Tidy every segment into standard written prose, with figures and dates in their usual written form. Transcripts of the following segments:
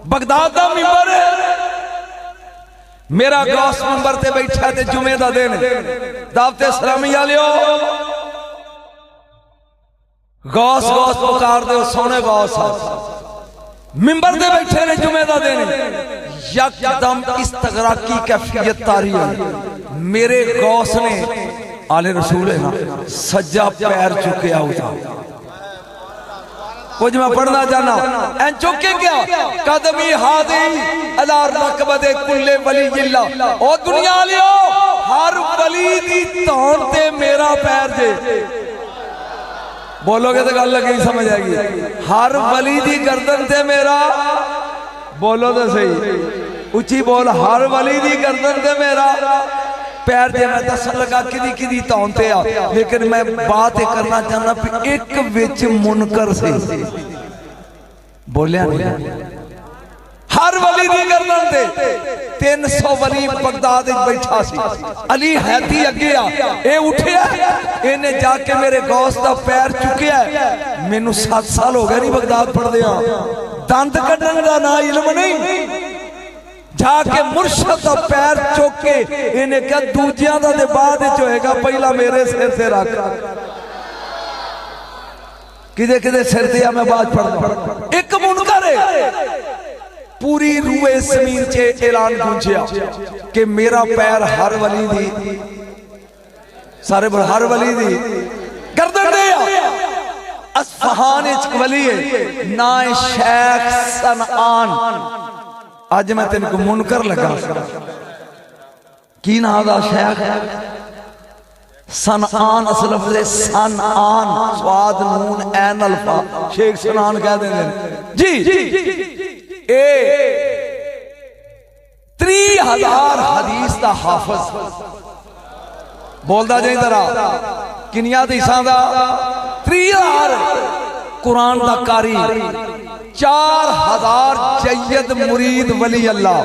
Baghdad दा मिंबर मेरा गौस मिंबर ते बैठा ते जुमे दा दिन दावते सलामी आलियो गौस गौस पुकार दे सोने गौस मिंबर दे बैठे ने जुमे दा दिन यकदम इस्तगराकी कैफियत तारी है। मेरे गौस ने आले रसूल है ना सज्जा पैर चुके उठा कुछ मैं पढ़ना चाहना एन चुके क्या कदमी हादी अला रकबदे कुल्ले वली जिल्ला ओ दुनिया लियो हर वली दी तौन ते मेरा पैर जे बोलोगे तो गल लगी समझ आएगी। हर वली दी गर्दन ते मेरा बोलो तो सही उची बोल हर वली दी गर्दन ते मेरा पैर दे। मैं दस लगा किदी किदी तौन ते आ लेकिन मैं बात करना चाहना भी एक विच मुनकर से बोलिया हर वली दी गर्दन ते 300 वली बगदाद बैठा सी अली हैती अगे आ ए उठिया इन्हें जाके मेरे गौस दा पैर चुकिया। मैनू 7 साल हो गए नहीं बगदाद पढ़दे आ दंद कड्ढण दा ना इल्म नहीं जाके मुर्शद का पैर चुक के इन्हें क्या दूजिया का दे बाद होएगा पहला मेरे सिर से रख किदे किदे सिर से मैं बात पढ़ एक मुनकर पूरी रूए जमीन चे ऐलान गूंजिया कि मेरा पैर हर वली दी सारे हर वली दी गर्दन दे असफहान इच वली है ना शेख सनआन। आज मैं तेन को मुनकर लगा की नाम दा शेख सनआन असल लफ्ज़ सनआन स्वाद नून ऐन अल्फा शेख सनआन कह देंगे जी ए 30,000 हदीस दा हाफिज बोलदा जे जरा किनिया हदीसां दा 30,000 कुरान दा कारी 4,000 जय्यद मुरीद वली अल्लाह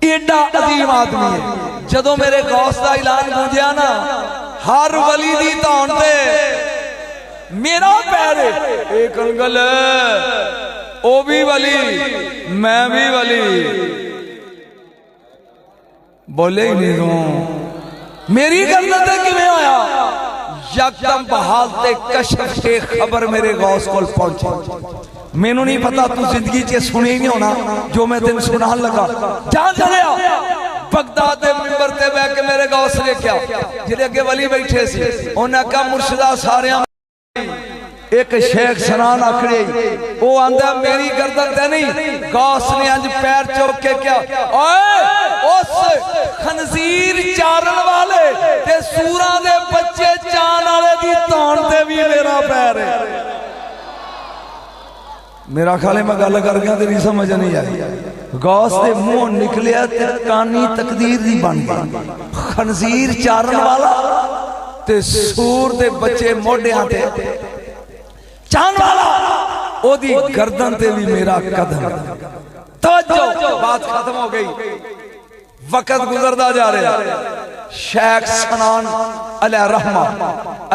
एडा अजीम आदमी है। जदों मेरे गौस का ऐलान गूंजिया ना हर वली दी धौन ते मेरा पैर एक अंगल ओ भी वली मैं भी वली बोले ही नहीं तू मेरी गर्दन ते किवें होया यकदम बहाल ते कशफ से खबर मेरे गौस को पहुंची। मैनू नहीं पता तू जिंदगी च सुनी नहीं होना जो मैं तेन सुना लगा जान चलिया बगदाद दे मिंबर ते बैठ के मेरे गौस ने क्या जिहदे अगे वली बैठे सी उन्हें कहा मुर्शिदा सारियां एक शेख सनान आखड़े वो आंदा मेरी गर्दन ते नहीं गौस ने अज पैर चुक के क्या ओए उस खनजीर चारण वाले ते सूरा दे बच्चे चान वाले दी धौन ते भी मेरा पैर है। मेरा ख्याल है मैं गल कर गया तेरी समझ नहीं आई। गौस दे मुंह निकलिया ते कानी तकदीर दी बन गई खनजीर चारण वाला ते सूर दे बच्चे मोढियां ते चान वाला ओदी गर्दन ते भी मेरा कदम। तवज्जो बात खत्म हो गई वक्त गुजरता जा रहा। शेख सनान अलैह रहमा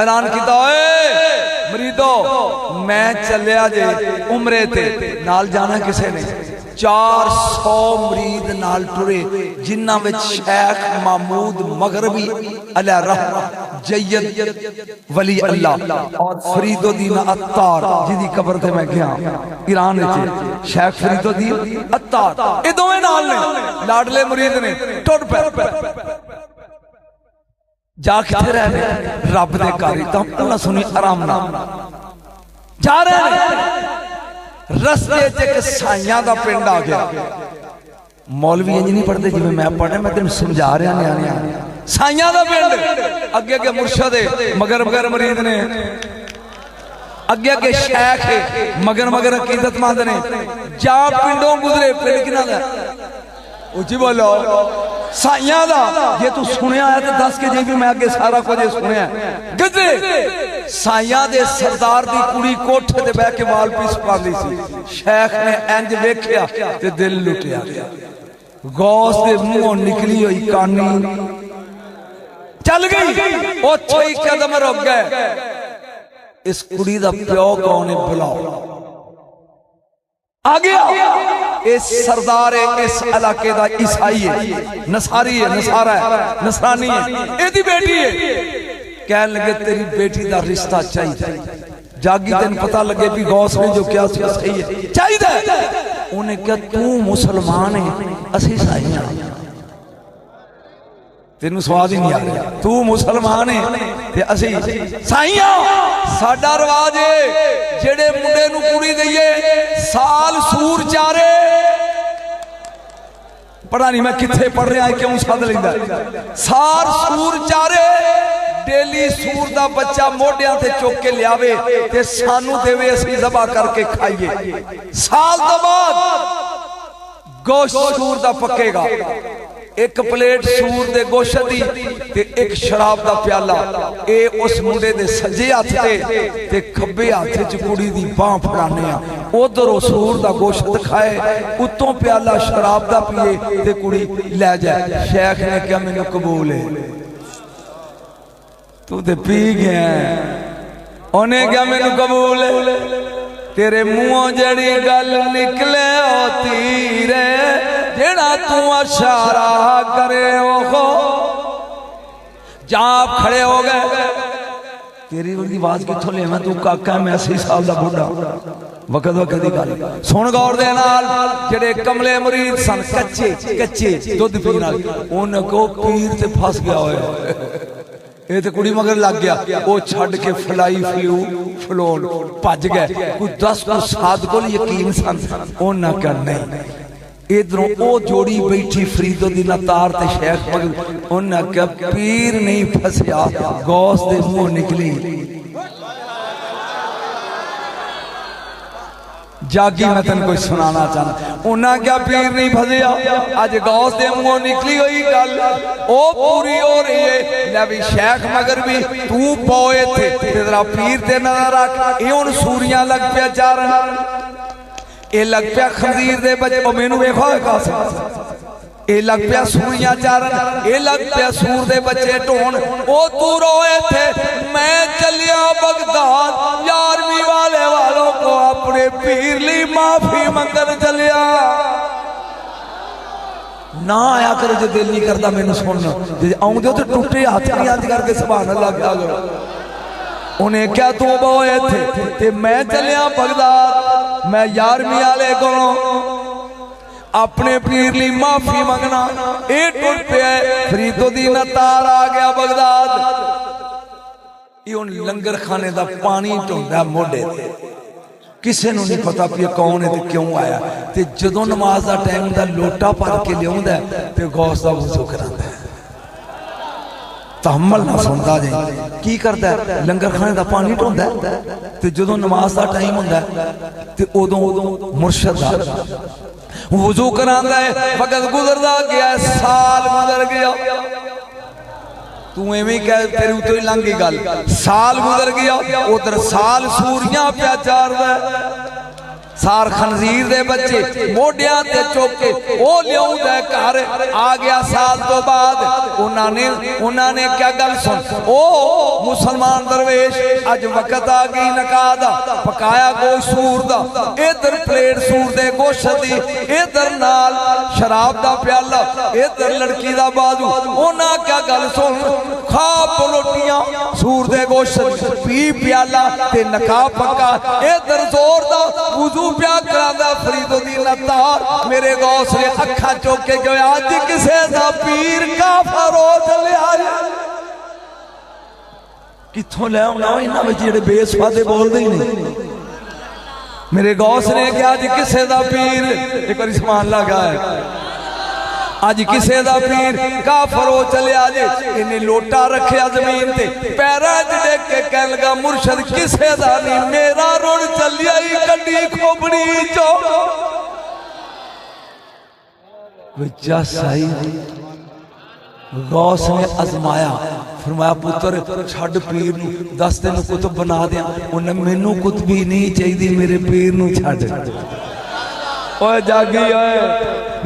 ऐलान किया मरीदो मैं चलिया जे उमरे ते नाल जाना किसे ने 400 मुरीद नाल टुरे जिन्हां विच शेख महमूद मगरबी अलैह रहमा जय्यद वली अल्लाह और फरीदुद्दीन अत्तार जिदी कब्र ते मैं गया ईरान विच शेख फरीदुद्दीन अत्तार ये दोवें नाल ने लाडले मुरीद ने टुर पे जा किथे रहे रब दे कारी तां उन्हां सुनी आराम नाल जा रहे हैं रस्ते च एक साइयां दा पिंड आ गया। मौलवी इंज नहीं पढ़ते जिवें मैं पढ़े मैं तेन समझा रहा न्याणे साइयां दा पिंड अगे अगे मुर्शद मगर मगर मरीद ने अगे अगे शेख मगर मगर अकीदतमंद ने जा पिंडों गुजरे पिंड किना दा उची बोलो साइयां दा जे तू सुनिया है तो दस के जे भी मैं अगे सारा कुछ सुनिया गजरे साइयां दे सरदार दी कुड़ी कोठे ते बैठ के वाल पीस पांदी सी। शेख ने इंज वेखिया ते दिल लुटिया गौस दे मुंहों निकली हुई कानी चल गई ओथे ही कदम रुक गए। इस कुड़ी दा प्यो कौन है बुलाओ आ गया। इस सरदार है, इस इलाके का ईसाई है, नसारी है, नसारा है, नसरानी है, एदी बेटी है। कह लगे तेरी बेटी का रिश्ता चाहिए। जागी तेन पता लगे भी गौस ने जो क्या सही है, चाहिए। उन्हें क्या तू मुसलमान है, असी ईसाई हां। तेन स्वाद ही नहीं आ रहा, तू मुसलमान है असी ईसाई हां। साडा रिवाज है जेड़े मुंडे नूं कुड़ी दईए साल सूर चारे। पता नहीं मैं किथे पढ़ रहा, क्यों सद लेंदा। सार सूर चारे, डेली सूर दा बच्चा मोढियां ते चुक के लियावे ते सानू देवे, असीं ज़बा करके खाइए। साल तो बाद गोश्त सूर दा पकेगा। एक प्लेट सूर दे गोश्त दी ते एक शराब दा प्याला। ए उस मुंडे दे सज्जे हथ ते खब्बे हथ च कुड़ी दी बांह फड़ाने आ। उधर सूर दा गोश्त खाए, उतों प्याला शराब दा पिए ते कुड़ी लै जाए। शेख ने कहा मैनू कबूल है, तू ते पी गया। उन्हें क्या मैनू कबूल है। तेरे मुंहों जड़ी गल निकले ओ तीरे, जेड़ा तू इशारा करे ओ जाप खड़े हो गए। तेरी वाली आवाज किथों लेवा, तू काका मैं 80 साल दा बुढ़ा। वक्त वक्त दी गल सुन गौर दे नाल। जेड़े कमले मुरीद सन, कच्चे कच्चे दुध पीण वाले, उन्हें को पीर ते फस गया होए। ये तो कुड़ी मगर लग गया। वो छड़ के फलाई फ्लू फलोन भज गए। कोई 10 को 7 को यकीन सन, उन्हें क्या नहीं। इधरों वो जोड़ी बैठी फरीदो दी नतार ते शेख मगर, उन्हें क्या पीर नहीं फसया, गौस दे मुंह निकली। जागी मैं तेन कोई सुनाना चाहना। उन्हें क्या पीर नहीं फसया, अज गौस दे मुंह निकली हुई गल ओ पूरी हो रही है। ले भी शेख मगर भी तू पोए थे, तेरा पीर ते नजर रख। ये हुण सूरियां लग पिया चारण, ये लग पिया खंजीर दे बच्चे। मैनू वेखो ये लग पिया सूरियां चारण, ये लग पिया सूर दे बच्चे ढोण। ओ तू रोए थे, मैं चलिया बगदाद, 11वीं वाले वालों को अपने पीर ली माफी मंगन चलिया। ना आया करो जो दिल नहीं करता मैनू सुनना, जो आउंदे तो टुटे हाथ नहीं हाथ करके सुभान अल्लाह क्या करो। उन्हें क्या तू बोए थे ते मैं चलिया बगदाद, मैं 11वीं वाले को अपने पीर ली माफी मंगना। ये टुट पे फरीदो दी नतार आ गया बगदाद। ये उन लंगर खाने का पानी ढोंदा मोढे ते, किसी नूं नहीं पता भी कौन है ते क्यों आया। ते जदों नमाज का टाइम दा लोटा भर के लियाउंदा ते गौस दा वज़ू करांदा। तहम्मल ना सुनता जी की करता है, लंगर खाने का पानी ढोंदा ते जदों नमाज का टाइम हुंदा ते उदों मुर्शद वजू करांदा है। वक्त गुजरदा गया, साल गुजर गया। तू एवें कह तेरे उतो ही लंघ गई गल। साल गुजर गया, उधर साल सूरियां प्या चारदा। सार खनजीर दे बच्चे मोढियां ते चुक के ओ लियाउंदा घर आ गया। साल तो बाद उन्होंने क्या गल सुन, ओ मुसलमान दरवेश अज वक्त आ गई नकाह दा, पकाया गोश सूर दा। इधर प्लेट सूर दे गोश्त दी, इधर नाल शराब दा प्याला, इधर लड़की दा बाजू। उन्हें क्या गल सुन, खा पलोटियां सूर दे गोश्त, पी प्याला ते नकाह पक्का। इधर जोर दा वुजू प्या करांदा फरीदो दी नतार। मेरे गौस ने अखा चुक के गया, अज किसे दा पीर काफर हो चलिया। किथों ले आउणा इन्हां विच जिहड़े बेसवादे बोलदे ही नहीं। मेरे गौस ने कहा अज किसे दा पीर, एक बार समान लगा है, अज किसे दा पीर काफर हो चलिया जे। इन्हें लोटा रखिया जमीन ते, पैरां च देख के कह लगा मुर्शद किसे दा नहीं, मेरा रुण चलिया ही कड्डी खोपड़ी चो। बच्चा सही गौस ने आजमाया, फरमाया पुत्र छड़ पीर नूं, दस तेन कुतुब बना दिया। उन्हें मैनू कुतबी नहीं चाहिए, मेरे पीर नूं छड़। ओए जागी ओए,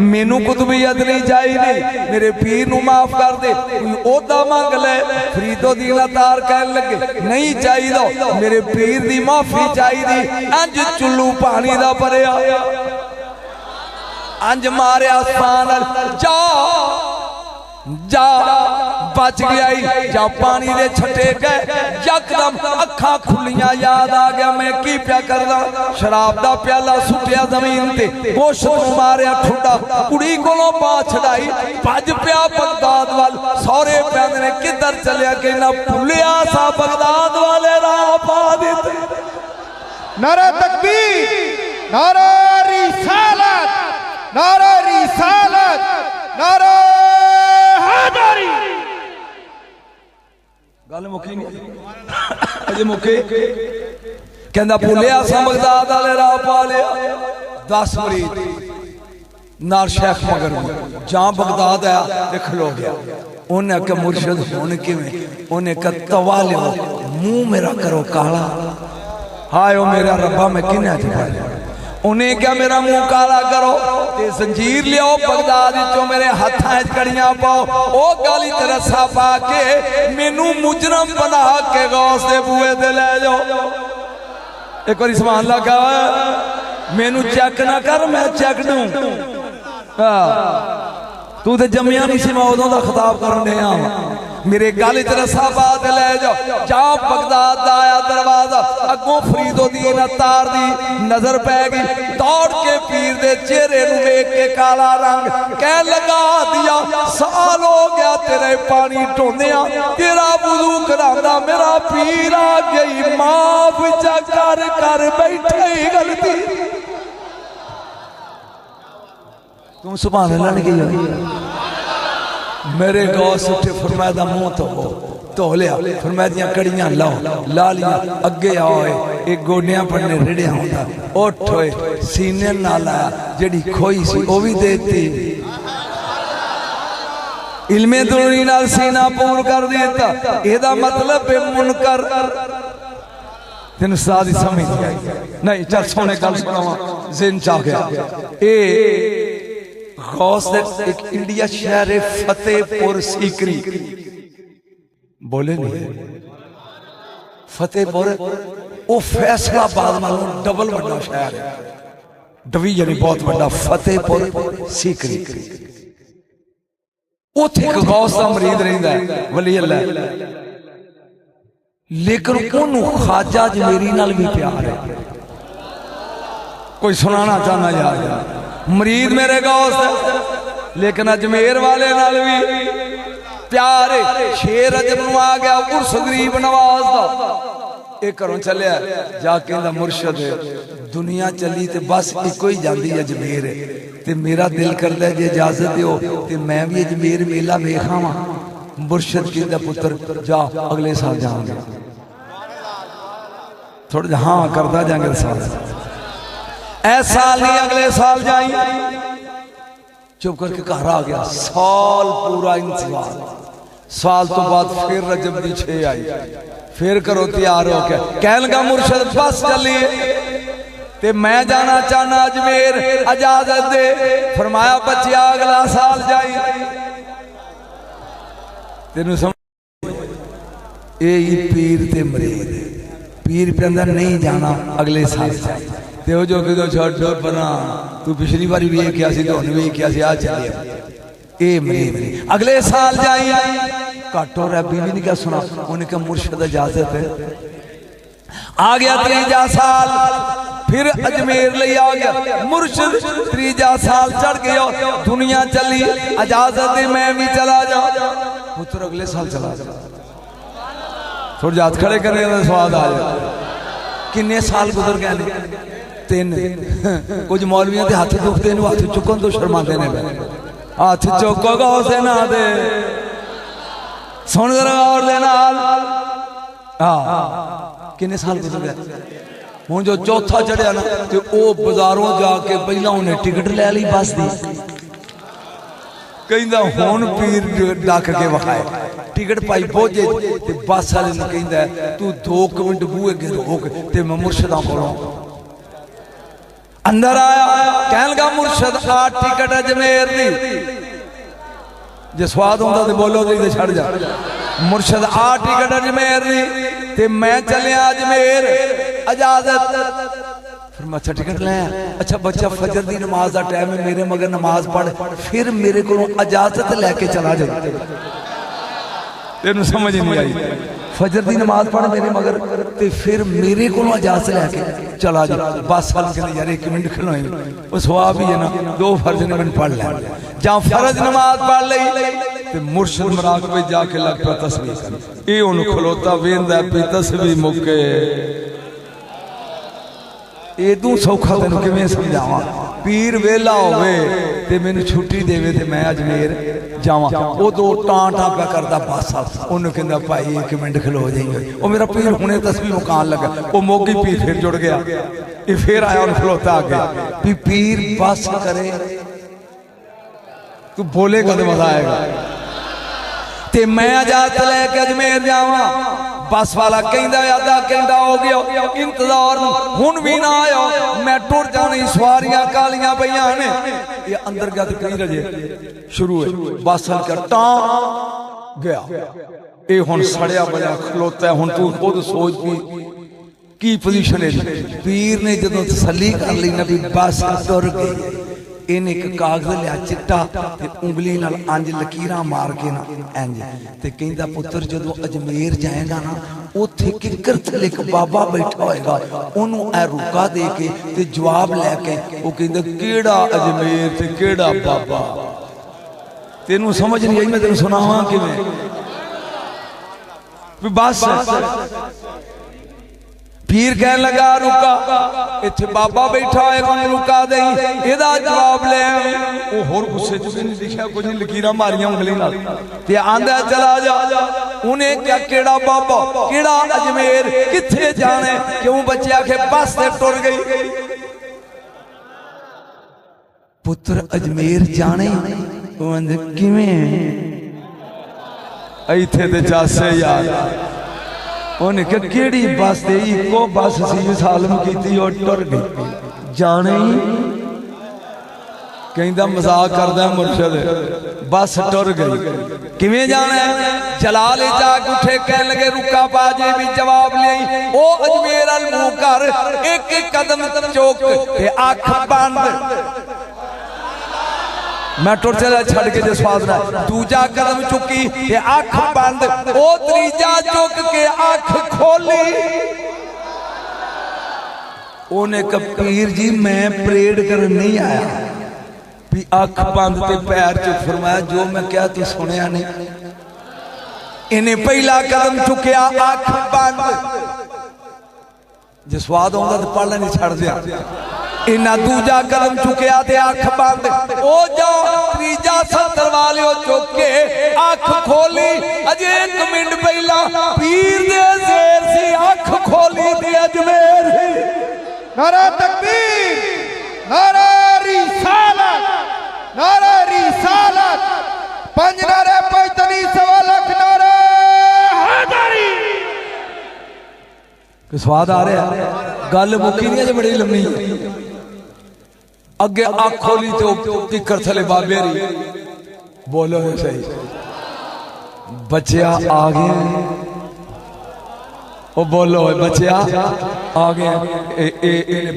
मैनू कुतुबियत नहीं चाहिए, मेरे पीर नूं माफ कर दे। कोई ओहदा मंग ले, फरीदो दी नतार कहन लगे नहीं चाहिए, मेरे पीर दी माफी चाहिए। इंज चुल्लू पानी दा भरिया अंज मारिया आसान जा जा बच गया जा पानी दे छटे गए यकदम अखा खुलियां याद आ गया मैं की प्या करदा शराब दा प्याला सुटिया जमीन ते गोश्त मारिया ठुडा कुड़ी कोलों पा छड़ाई भज पिया बगदाद वाल सौरे पैंदे ने किधर चलिया कि ना भुलिया सा बगदाद वाले राह पा दिते नारा तकबीर नारा रिसालत नारा रिसालत नारा हैदरी गल मुकी नहीं अजे मुके कहंदा भुलिया सा बगदाद वाले राह पा लिया 10 मरीद नाल शेख मगर जहां बगदाद आया ते खलो गया उन्हें आख्या मुर्शद हुण किवें उन्हें कहा तवा लियो मुंह मेरा करो काला हाय ओ मेरा रब्बा मैं किन्ने च पा लिया उन्हें क्या मेरा मुंह काला करो ते जंजीर लियो बगदाद चो मेरे हाथां च कड़ियां पाओ ओ गाली ते रस्सा पा के मैनू मुजरम बना के गौस दे बूए ते ले जाओ एक बार सुभान अल्लाह कहा मैनू चेक ना कर मैं चेक दूं तू तो जमिया नहीं सी मैं उदों दा खिताब करन दिया मेरे गल च रस्सा बात ले जाओ जा बगदाद दा आया दरवाजा अगों फरीदुद्दीन अत्तार दी नजर पै गई दौड़ के पीर दे चेहरे नूं वेख के काला रंग कह लगा दिया साल हो गया तेरे पानी ढोंदिया तेरा वुजू करांदा मेरा पीर आ गई माफ चा कर बैठे गलती तुम सुभान अल्लाह ने की मेरे गौस उठे फरमाया मुंह धो लिया फरमाया दियां कड़ियां लाओ ला लिया अगे आओ एक गोडियां पड़ने रिड़िया होंदा उठ होए सीने नाल आया जेड़ी खोई सी ओ भी देती इल्मे दुनी नाल सीना पूर कर दिता एदा मतलब है मुनकर तेन सादी समझ नहीं चल सोने गल सुनावा जिन चा गया ए गौस एक इंडिया शहर है फतेहपुर सीकरी बोले नहीं फतेहपुर वो फैसलाबाद नालों डबल बड़ा शहर है डिवीजन बहुत बड़ा फतेहपुर सीकरी उथे एक गौस का मरीद रहिंदा है वली अल्लाह लेकिन उन्होंने ख्वाजा अजमेरी नाल भी प्यार है कोई सुनाना चाहना यार मरीद मेरे गौस लेकिन अजमेर वाले नाल भी प्यार शेर अजब नूं आ गया उर्स गरीब नवाज दा एक घरों चलिया जाके मुर्शद दुनिया चली ते बस इको ही जाती अजमेर ते मेरा दिल करदा जे इजाजत दो ते मैं भी अजमेर मेला वेख आवां मुर्शद कहंदा पुत्र जा अगले साल जाऊंगा थोड़ा हाँ करता जाएंगे साल ऐसा नहीं अगले साल जाई चुप करके घर आ गया साल पूरा इंतजार साल तो बाद फिर रजब दी 6 आई फिर करो तैयार हो के कहन लगा मुर्शद बस चलिए ते मैं जाना चाहना अजमेर इजाजत दे फरमाया बच्चिया अगला साल जाई तेनू समझ ए पीर ते मरीद पीर कहंदा नहीं जाना अगले साल जाई ते जो कि छो बना तू पिछली बार भी क्या सी तो भी क्या सी आ चलिए ए मरीद अगले साल जाई घट हो रहा बीवी ने क्या सुना उन्हें कहा मुर्शद इजाजत है आ गया त्रीजा साल फिर अजमेर ले आ गया मुर्शद त्रीजा साल चढ़ गया दुनिया चली इजाजत मैं भी चला जा पुत्र अगले साल चला जा थोड़े हाथ खड़े करने का स्वाद आ जाए किन्ने साल गुजर गए 3 कुछ मौलवियों के हाथ दुखते हैं हाथ चुकन तो शर्माते ने हाथ चुको गौस ना दे सुन और देना किन्ने साल गुजर गए हूँ जो चौथा चढ़िया ना तो वह बाजारों जाके पहला उन्हें टिकट ले ली बस दी कहता हुण पीर डक के विखाए टिकट पाई पहुंचे ते बस वाले ने कहता तू 2 मिनट बूहे के रोक ते मैं मुर्शदा कोलों अंदर आया कहन लगा मुर्शद आ टिकट अजमेर दी जे स्वाद होंदा ते बोलो ते छड़ जा मुर्शद आ टिकट अजमेर दी ते मैं चलिया अजमेर इजाजत मैं टिकट लिया। अच्छा बच्चा फजर की नमाज का टाइम है, मेरे मगर नमाज पढ़, फिर मेरे को इजाजत लैके चला जाए। तेन समझ नहीं आई, फजर की नमाज पढ़ मेरे मगर ते फिर मेरे को इजाजत लैके चला जाए। बस वाले कहते यार 1 मिनट खलोए, वो सवाब ही है ना, 2 फर्ज ने मैंने पढ़ लिया। जहाँ फर्ज नमाज पढ़ ली मुर्शद मराकबे जाके लग पे तस्बीह कर, ये उन खलोता वेंदा पे तस्बीह मुके। एदू सौखा तेन किवें समझावां, पीर वेला होवे ते मैनू छुट्टी देवे ते मैं अजमेर जावां, उदो टां टां पे करदा बस उन्हें कहंदा भाई 1 मिनट खलो जाइए, वो मेरा पीर हुणे तस्बीह मुकान लगा, वो मोगी पीर फिर जुड़ गया, ये फिर आया और खलोता आ गया भी पीर बस करे तू बोलेगा तो मजा आएगा। ते मैं इजाजत लैके अजमेर जावां, बस वाला कहंदा आधा घंटा हो गया इंतजार हुण भी ना आया, मैं टुर जानी, सवारियां कालियां पईयां ने। ये अंदर गया तो कई रजे शुरू है, बस करता गया, ये हुण सड़िया बजा खलोता है। हुण तू खुद सोच भी की पोजीशन है। पीर ने जदों तसल्ली कर ली ना भी बस तुर गई, इन्हें एक कागज लिया चिट्टा ते उंगली नाल अंज लकीरां मार के ना इंज ते कहंदा पुत्र जदों अजमेर जाएगा ना उत्थे किकर थले एक बाबा बैठा होएगा, ओनू ए रुका दे के ते जवाब लैके वो कहंदा केड़ा अजमेर ते केड़ा बाबा। तेनू समझ नहीं आई, मैं तेनू सुनावां किवें बस। पीर कह लगा रुका, इत्थे बाबा बैठा है रुका दे, एदा जवाब ले। वो होर गुस्से च भी नहीं लिखा कुछ, लकीरां मारियां उंगली नाल ते आंदा चला जा। उन्हें क्या केड़ा बाबा केड़ा अजमेर किथे जाने, क्यों बच्चे आखे बस से टुर गई। पुत्र अजमेर जाने किवें इत्थे ते जासे यार, उन्हें क्या केड़ी बस दे इको बस सी सालम की और टुर गई जाने ही। कहंदा मजाक करदा मुर्शद, बस टुर गई किवें जाना है। जलाल जाग उठे कह लगे रुका बाजे भी जवाब ले, ओ अजमेर अल मुंह कर, एक एक कदम चौक ते अख बंद। मैं टुर चला छड़ के जसवाद रहा, दूजा कदम चुकी ते अख बंद, ओ तीजा चुक के अख खोली। ओने कबीर जी मैं परेड कर नहीं आया भी अख बंद ते पैर च फरमाया जो मैं क्या तू सुनिया नहीं। इन्हें पहला कदम चुकया अख बंद, जसवाद आंदा तो पढ़ नहीं छड़ दिया। इन्ना दूजा कदम चुकया ते अख बंद, ओ जाओ तीजा 70 वाले चुक के अख खोली। अजे 1 मिनट पहला पीर दे शेर सी अख खोली ते अजमेर। नारा तकबीर, नारा रिसालत, नारा रिसालत, 5 नारे 45 सवा लाख नारे हैदरी। स्वाद आ रहा, गल मुकी नहीं, बड़ी लम्मी अगे अख खोली तो तिकर थले बाबे रही। बोलो है सही, बच्चिया आ गए, ओ बोलो है बच्चिया आ गए।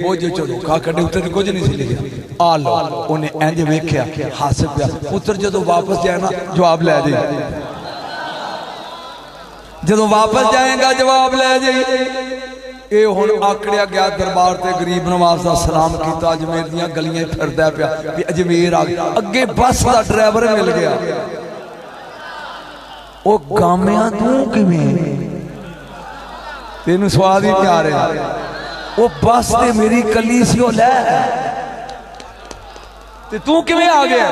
बोझे चो रुखा कटे उत्ते कुछ नहीं सी लिखा, आ लो। उन्हें इंज वेख्या हस पिया। पुत्र जदों वापस जाए ना जवाब लै जाए, जदों वापस जाएगा जवाब लै जाए। ये हुण आकड़िया गया दरबार ते गरीब नवाज का सलाम किया, अजमेर दियां गलियां फिरदा पिया भी अजमेर आ गया। अगे बस का ड्राइवर मिल गया, ओ गामिया तू किवें, तेनू स्वाद ही प्यार है। वो बस ते मेरी कली सी लै ते तू किवें आ गया,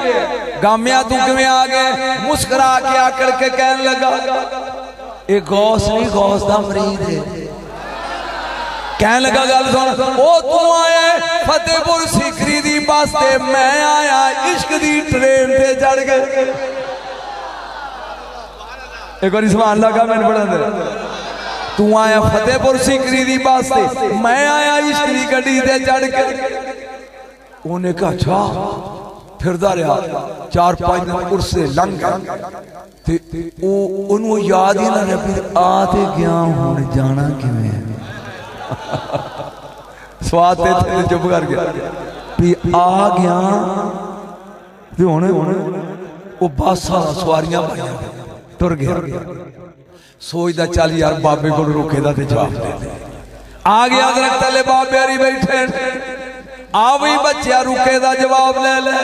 गामिया तू किवें आ गया। मुस्कुरा के आकड़ के कहन लगा, ये गौस नहीं गौस दा मरीद है। कहने लगा गल सुन, ओ तू आया फतेहपुर सीकरी दी बस ते, मैं आया इश्क दी ट्रेन ते चढ़ गए। एक बार सुभान लगा मैंने बड़ा दे, तू आया फतेहपुर सीकरी दी बस ते, मैं आया इश्क दी गड्डी ते चढ़ के। उन्हें कहा अच्छा फिरदा रहा 4-5 दिन उर्से लंघ गए ते ओनू याद ही ना रहा आ ते गया हुण जाना किवें। स्वाद ते चुप कर गया भी आ गया ते हुण वो बस सवारियां पाइयां तुर गया सोचदा चल यार बाबे को रोके दा ते जवाब दे आ गया दरख्त तले बाबे हरी बैठे आ भी बच्चा रुके दा जवाब ले ले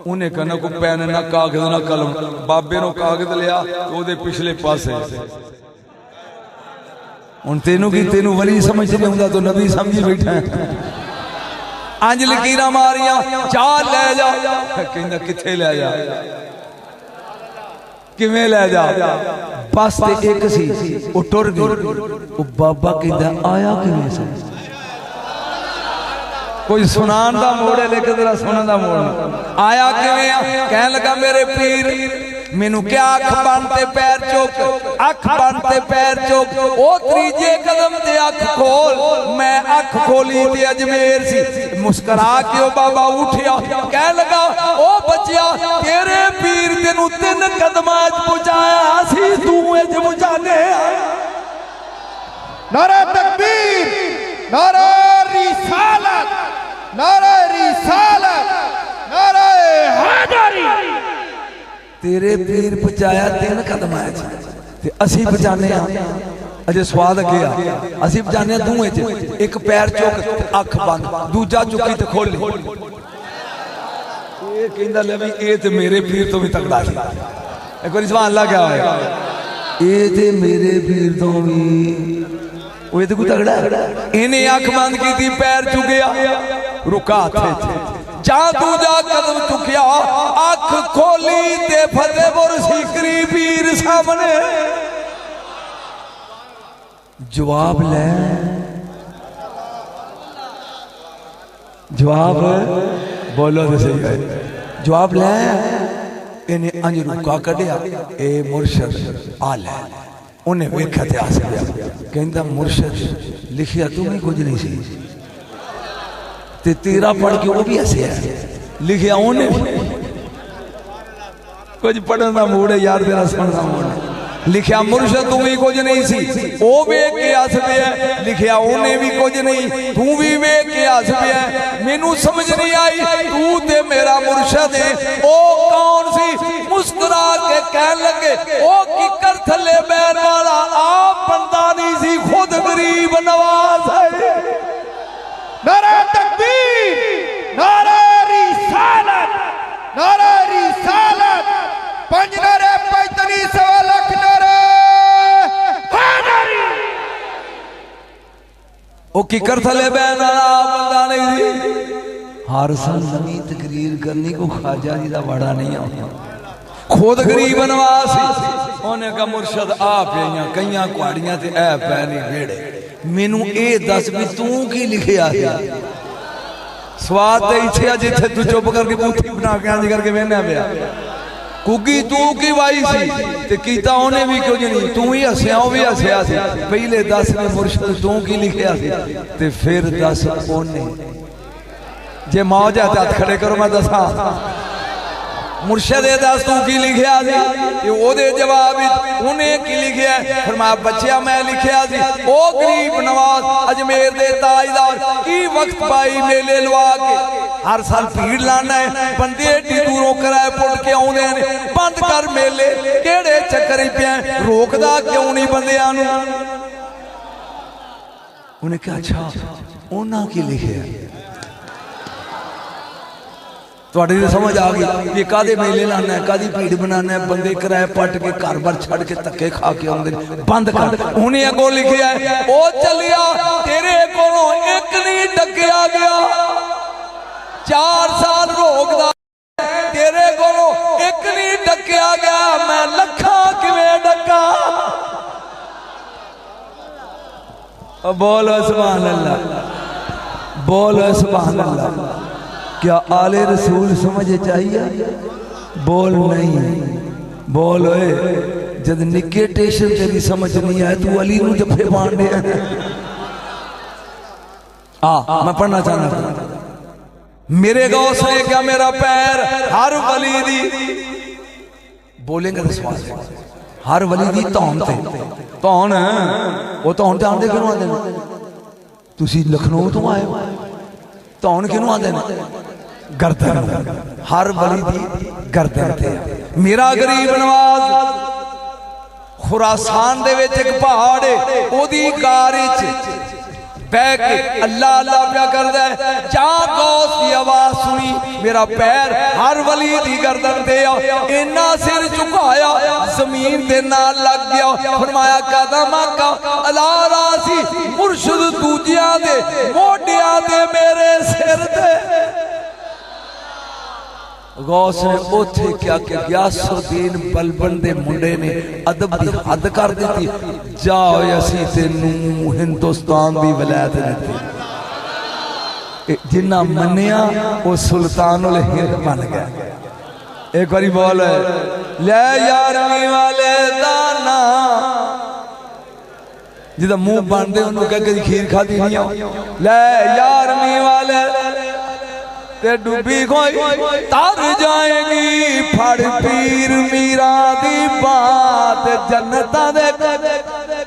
उन्हें कहना को पैन ना कागज ना कलम बाबे नो कागज लिया ओदे पिछले पासे हुण तेनू की तेनू वली समझ नहीं आउंदा तो नबी समझी बैठा है अंज लकीरां मारियां चाल ले जा कहंदा किथे ले जा किवें ले जा बस ते एक सी वो टुर गई वो बाबा कहंदा आया किवें सी कोई सुनान दा मोड़ है लेकिन तेरा सुनन दा मोड़ आया किवें कहन लगा मेरे पीर मैनू क्या अख बनते पैर चुक अख बनते पैर चुक ओ तीजे कदम ते अख खोल मैं अख खोली ते अजमेर सी मुस्कुरा के ओ बाबा उठिया कह लगा ओ बच्चिया तेरे पीर तेनू 3 कदमां च पहुंचाया सी तू अज मुझाने नारा तकबीर नारा रिसालत नारा रिसालत नारा हैदरी तेरे पीर पहुंचाया 3 कदम ते असी बचाने अजे स्वाद अगे आ असी बचाने दूए च एक पैर चुक अख बंद दूजा चुकी ते खोली ये कहंदा ले भी ये ते मेरे पीर तो भी तगड़ा सी एक बार सुभान अल्लाह क्या होया ये ते मेरे पीर तो भी वो तो कोई तगड़ा इन्हें अख बंद की पैर चुकया रुका हाथ जा दूजा कदम चुकिया अख खोली ते फतेहपुर सीकरी पीर सामने जवाब ले जवाब बोलो तो सही है जवाब ले इन्हें अंज रुका कढ़िया ए मुर्शद आ ले उन्हें वेख्या ते हस गया कहंदा मुर्शद लिखिया तू भी कुछ नहीं सी ते तेरा पढ़ के वो भी हसिया लिखिया उन्हें कुछ पढ़ने का मूड है यार तेरा सुनने का मूड है लिखिया मुर्शद तू भी कुछ नहीं सी वो वेख के हस पिया लिखिया उन्हें भी कुछ नहीं तू भी वेख के हस पिया मैनू समझ नहीं आई तू ते मेरा मुर्शद है ओ कौन सी मुस्कुरा के कहन लगे ओ किकर थले बैन वाला आप बंदा नहीं सी खुद गरीब नवाज है नारा तकबीर नारा रिसालत पंज नारे 45 लाख नारे हैदरी ओ किकर थले बैन वाला आप बंदा नहीं सी हर साल नवी तकरीर करनी को ख्वाजा जी का बड़ा नहीं आता खुद गरीब नवाज उन्हें कहा मुर्शद आ पिया कई कुआड़ियां ते ऐ पै नहीं वेड़े मैनू ए दस भी तू की लिखिया स्वाद ते इच्छा जिथे तू चुप करके बूथी बना के अंज करके बहना पिया कुगी तू की वाई सी ते कीता उन्हें भी कुछ नहीं तू ही हसिया वो भी हसिया सी पहले दस ने मुर्शद तू की लिखिया सी ते फिर दस ओने जे मौज है हाथ खड़े करो मैं दसा मुर्शद दस तू की लिखिया जवाब उन्हें की लिखिया फरमाया बच्चिया मैं लिखिया ओ गरीब नवाज अजमेर दे ताजदार की वक्त पाई मेले लवा के हर साल भीड़ लाना है बंदे एडी दूरों कराए पुट के आउंदे ने बंद कर मेले केड़े चक्कर पिया रोकदा क्यों नहीं बंदियां नूं उन्हें कहा अच्छा उन्हां की लिखिया थोड़ी समझ आ गई ये कादे मेले लाना है कादी भीड़ बनाना है बंदे किराए पट के घर बार छड़ के धक्के खा के आउंदे बंद कर उन्हें अगो लिखिया ओ चलिया तेरे कोलों एक नहीं डकिया गया 4 साल रोकदा तेरे कोलों एक नहीं डकिया गया मैं लखा किवें डका बोलो सुभान अल्लाह बोलो सुभान अल्लाह क्या आले रसूल समझ चाहिए बोल नहीं बोल ओए जब निके टेशन तेरी समझ नहीं आए तू अली नूं जफे पाण दे मैं पढ़ना चाहना मेरे गौस ने क्या मेरा पैर हर वली दी बोलेंगे तो सवाल हर वली दी धौन ते धौन वो धौन जानते क्यों आते तुसी लखनऊ तो आए हो धौन किनू आंदे ने गर्दन हर वली दी गर्दन ते मेरा गरीब नवाज खुरासान दे विच एक पहाड़ है ओदी गार विच बह के अल्लाह अल्लाह प्या करदा है जा गौस दी आवाज सुनी मेरा पैर हर वली दी गर्दन ते इन्ना सिर झुकाया जमीन दे नाल लग गया फरमाया कदम आका अला रासी मुर्शिद दूजियां दे मोढियां दे मेरे सिर ते गौस ने उथे क्या कि गयासुद्दीन बलबन दे मुंडे ने अदब दी हद कर दी जाओ असी तेनू हिंदुस्तान दी वलायत दी जिन्ना मनिया वो सुल्तान उल हिंद बन गया एक बारी बोल ले यारवीं वाले दाना जिदा मुंह बनदे उन्होंने कह कदी खीर खाधी नहीं ले यारवीं वाले ते डूबी कोई तर जाएगी फड़ पीर मीरा दी बात जन्नता दे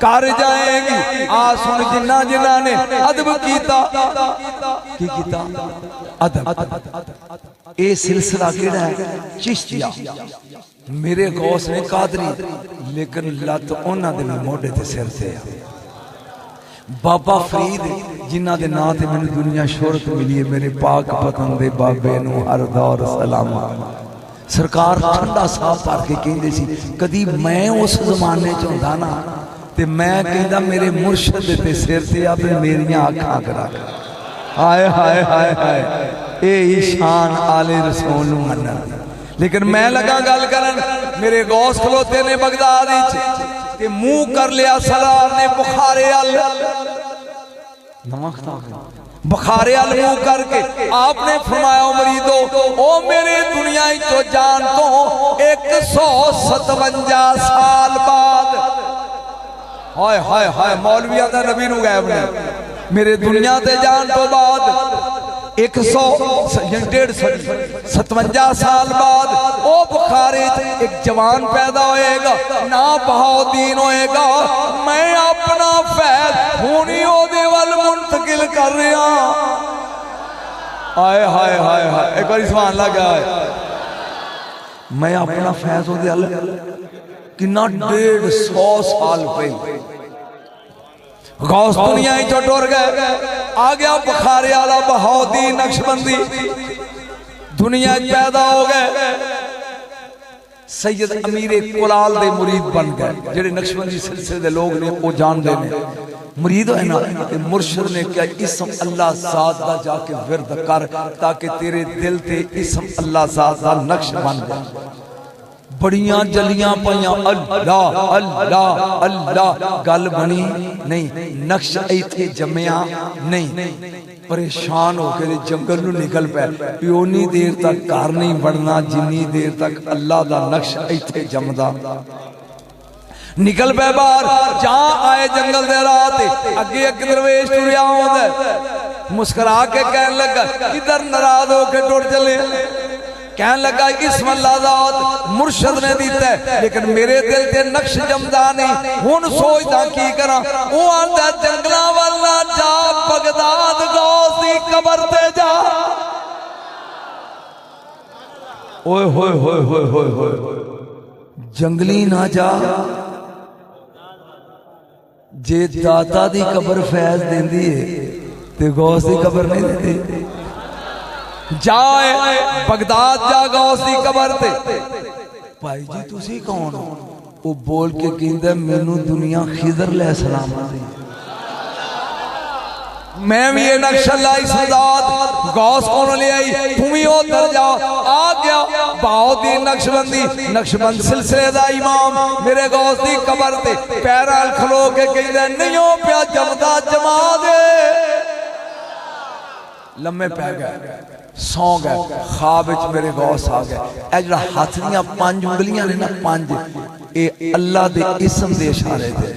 कर जाएगी आ सुन जिन्ना जिन्ना ने अदब कीता की कीता अदब ए सिलसिला केड़ा है चिश्तिया मेरे गौस ने कादरी लेकिन लत उन्हां दे मोढे ते सिर ते बाबा फरीद जिन्हां दे नां ते मैनूं दुनिया शोहरत मिली है मेरे पाक पतन दे बाबे नूं हर दौर सलाम सरकार ठंडा साफ भर के कहंदे सी कदी मैं उस जमाने च हुंदा ना ते मैं कहंदा मेरे मुर्शिद दे सिर ते अपने मेरियां अखां करा हाय हाय हाय हाय ए शान आले रसूल नूं मनन लेकिन मैं लगा गल करन मेरे गौस खलोते ने बगदाद विच ते मुंह कर लिया सलार ने बुखारे अल बुखारे अल मुंह करके आपने फरमाया मरीदो ओ मेरे दुनिया तो जान तो 157 साल बाद हाय हाय हाय मौलविया दा नबी नूं गायब ने मेरे दुनिया ते जान तो बाद 157 साल बाद ओ बुखारे एक जवान पैदा होएगा ना बहाउद्दीन होएगा मैं अपना फैज हुणी ओदे वल मुंतकिल कर रहा हाय हाय हाय हाय एक बार सुभान अल्लाह क्या है मैं अपना फैज ओदे वल कितना 150 साल पहले गौस दुनिया ही टुर गए आ गया बुखारे वाला बहाउद्दीन नक्शबंदी दुनिया पैदा हो गए सैयद अमीर कुलाल दे मुरीद बन गए जेडे नक्शबंदी सिलसिले दे लोग ने वो जानते हैं मुरीद है ना मुर्शिद ने क्या इसम अल्लाह ज़ात दा जाके विरद कर ताकि तेरे दिल ते इसम अल्लाह ज़ात दा नक्श बन जाए बड़ियां जलियां पाइयां अल्लाह अल्लाह अल्लाह गल बनी नहीं नक्श इत्थे जम्मिया नहीं परेशान होकर जंगल नूं निकल पे उन्नी देर तक घर नहीं बढ़ना जिन्नी देर तक अल्लाह दा नक्श इत्थे जमदा निकल पे बाहर जहां आए जंगल दे रात अगे एक दरवेश टुरिया आउंदा मुस्कुरा के कहन लगा किधर नाराज होके टुर चले कहन लगा इसम अल्लाह ज़ात मुर्शिद ने दिता है लेकिन मेरे दिल ते नक्श जमदा नहीं हुण सोचदा की करा ओ आंदा जंगलां वल ना जा बगदाद गौस दी कब्र ते जा ओए होए होए होए होए होए जंगली ना जा जे दाता दी कब्र फैज देंदी है ते गौस दी कब्र नहीं देंदी जाए बगदाद जा गौस दी कब्र ते भाई जी तुसी कौन हो वो बोल के कहंदा मैनू दुनिया खिजर ले सलाम दी मैं भी ये नक्शलाई सजाद गौस कौन ले आई तुम ही उधर जाओ आ गया बहाउद्दीन नक्शबंदी नक्शबंद सिलसिले दा इमाम मेरे गौस दी कब्र ते पैरां खलो के कहंदा नहीं हो पिया जमदा जमा दे लम्मे पै गए सौ गए ख्वाब मेरे गौस आ गए ए जड़ा हाथ दियां 5 उंगलियां ने ना 5 ए अल्लाह दे इसम दे इशारे ते